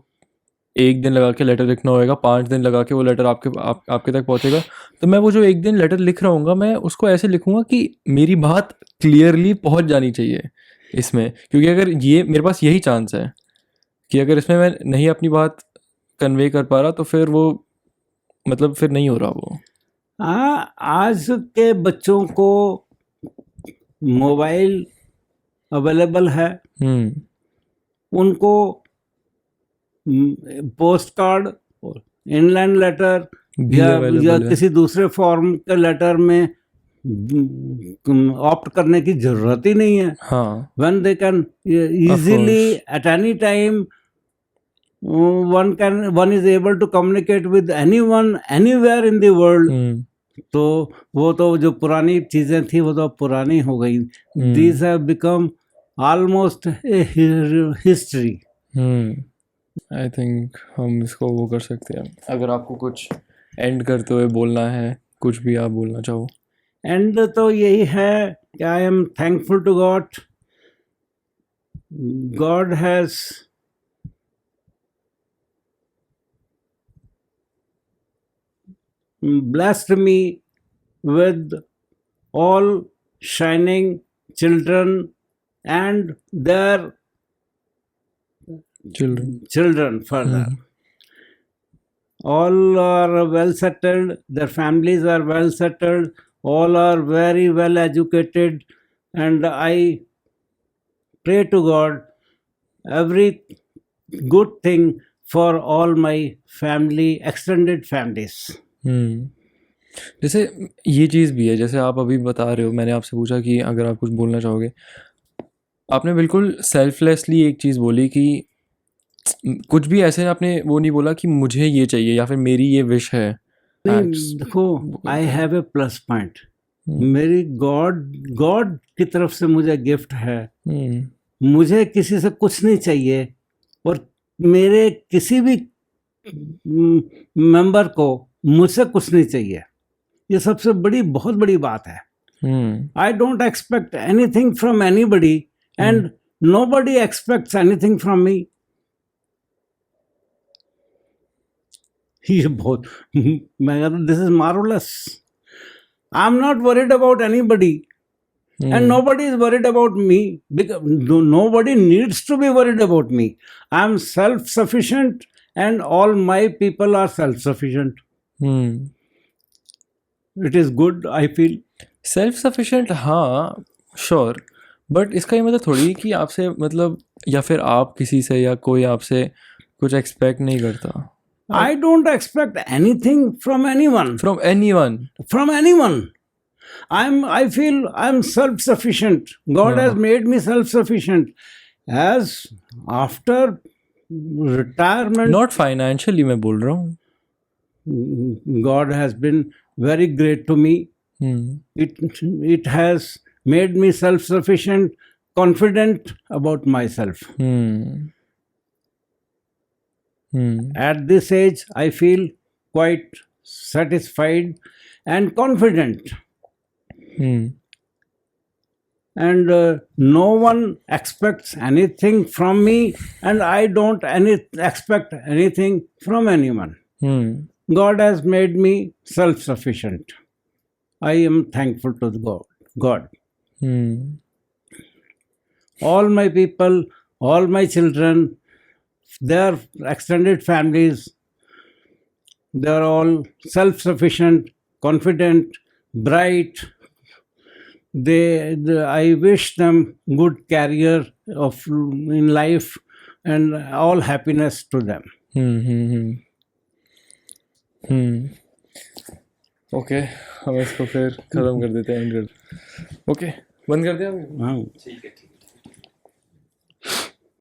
1 दिन लगा के लेटर लिखना होगा, 5 दिन लगा के वो लेटर आपके तक पहुंचेगा, तो मैं वो जो 1 दिन लेटर लिख रहा हूँगा मैं उसको ऐसे लिखूँगा कि मेरी बात क्लियरली पहुंच जानी चाहिए इसमें, क्योंकि अगर ये मेरे पास यही चांस है कि अगर इसमें मैं नहीं अपनी बात कन्वे कर पा रहा तो फिर वो मतलब फिर नहीं हो रहा वो। आज के बच्चों को मोबाइल अवेलेबल है, उनको पोस्ट कार्ड, इनलैंड लेटर या किसी दूसरे फॉर्म के लेटर में ऑप्ट करने की जरूरत ही नहीं है। When they can easily at any time one is able to communicate with anyone anywhere in the world. तो वो तो जो पुरानी चीजें थी वो तो पुरानी हो गई। These have become almost a history. I think हम इसको वो कर सकते हैं। अगर आपको कुछ एंड करते हुए बोलना है, कुछ भी आप बोलना चाहो। एंड तो यही है कि I am thankful to God. God has blessed me with all shining children and their children further. All are well settled, their families are well settled, all are very well educated, and I pray to God every good thing for all my family, extended families. जैसे ये चीज़ भी है, जैसे आप अभी बता रहे हो, मैंने आपसे पूछा कि अगर आप कुछ बोलना चाहोगे, आपने बिल्कुल सेल्फलेसली एक चीज़ बोली कि कुछ भी ऐसे आपने वो नहीं बोला कि मुझे ये चाहिए या फिर मेरी ये विश है। नहीं, देखो, I have a plus point, मेरी गॉड की तरफ से मुझे गिफ्ट है, मुझे किसी से कुछ नहीं चाहिए और मेरे किसी भी मेंबर को मुझसे कुछ नहीं चाहिए, ये सबसे बहुत बड़ी बात है। I don't expect anything from anybody and nobody aspects anything from me. ये बहुत, मैं कहता हूँ this is marvellous. I am not worried about anybody and nobody is worried about me, because nobody needs to be worried about me. I am self-sufficient and all my people are self-sufficient. It is good, I feel. Self-sufficient, हाँ, sure, but इसका ये मतलब थोड़ी कि आपसे मतलब या फिर आप किसी से या कोई आपसे कुछ एक्सपेक्ट नहीं करता। I don't expect anything from anyone. From anyone. From anyone. I feel I'm self-sufficient. God has made me self-sufficient. As after retirement, Not financially मैं बोल रहा हूँ। God has been very great to me. It has made me self-sufficient, confident about myself. At this age, I feel quite satisfied and confident. And no one expects anything from me, and I don't expect anything from anyone. God has made me self-sufficient. I am thankful to God. All my people, all my children, their extended families, they are all self-sufficient, confident, bright. I wish them good career in life and all happiness to them. Okay, हम इसको फिर खत्म कर देते हैं, and कर। Okay, बंद कर दिया। हाँ, ठीक है।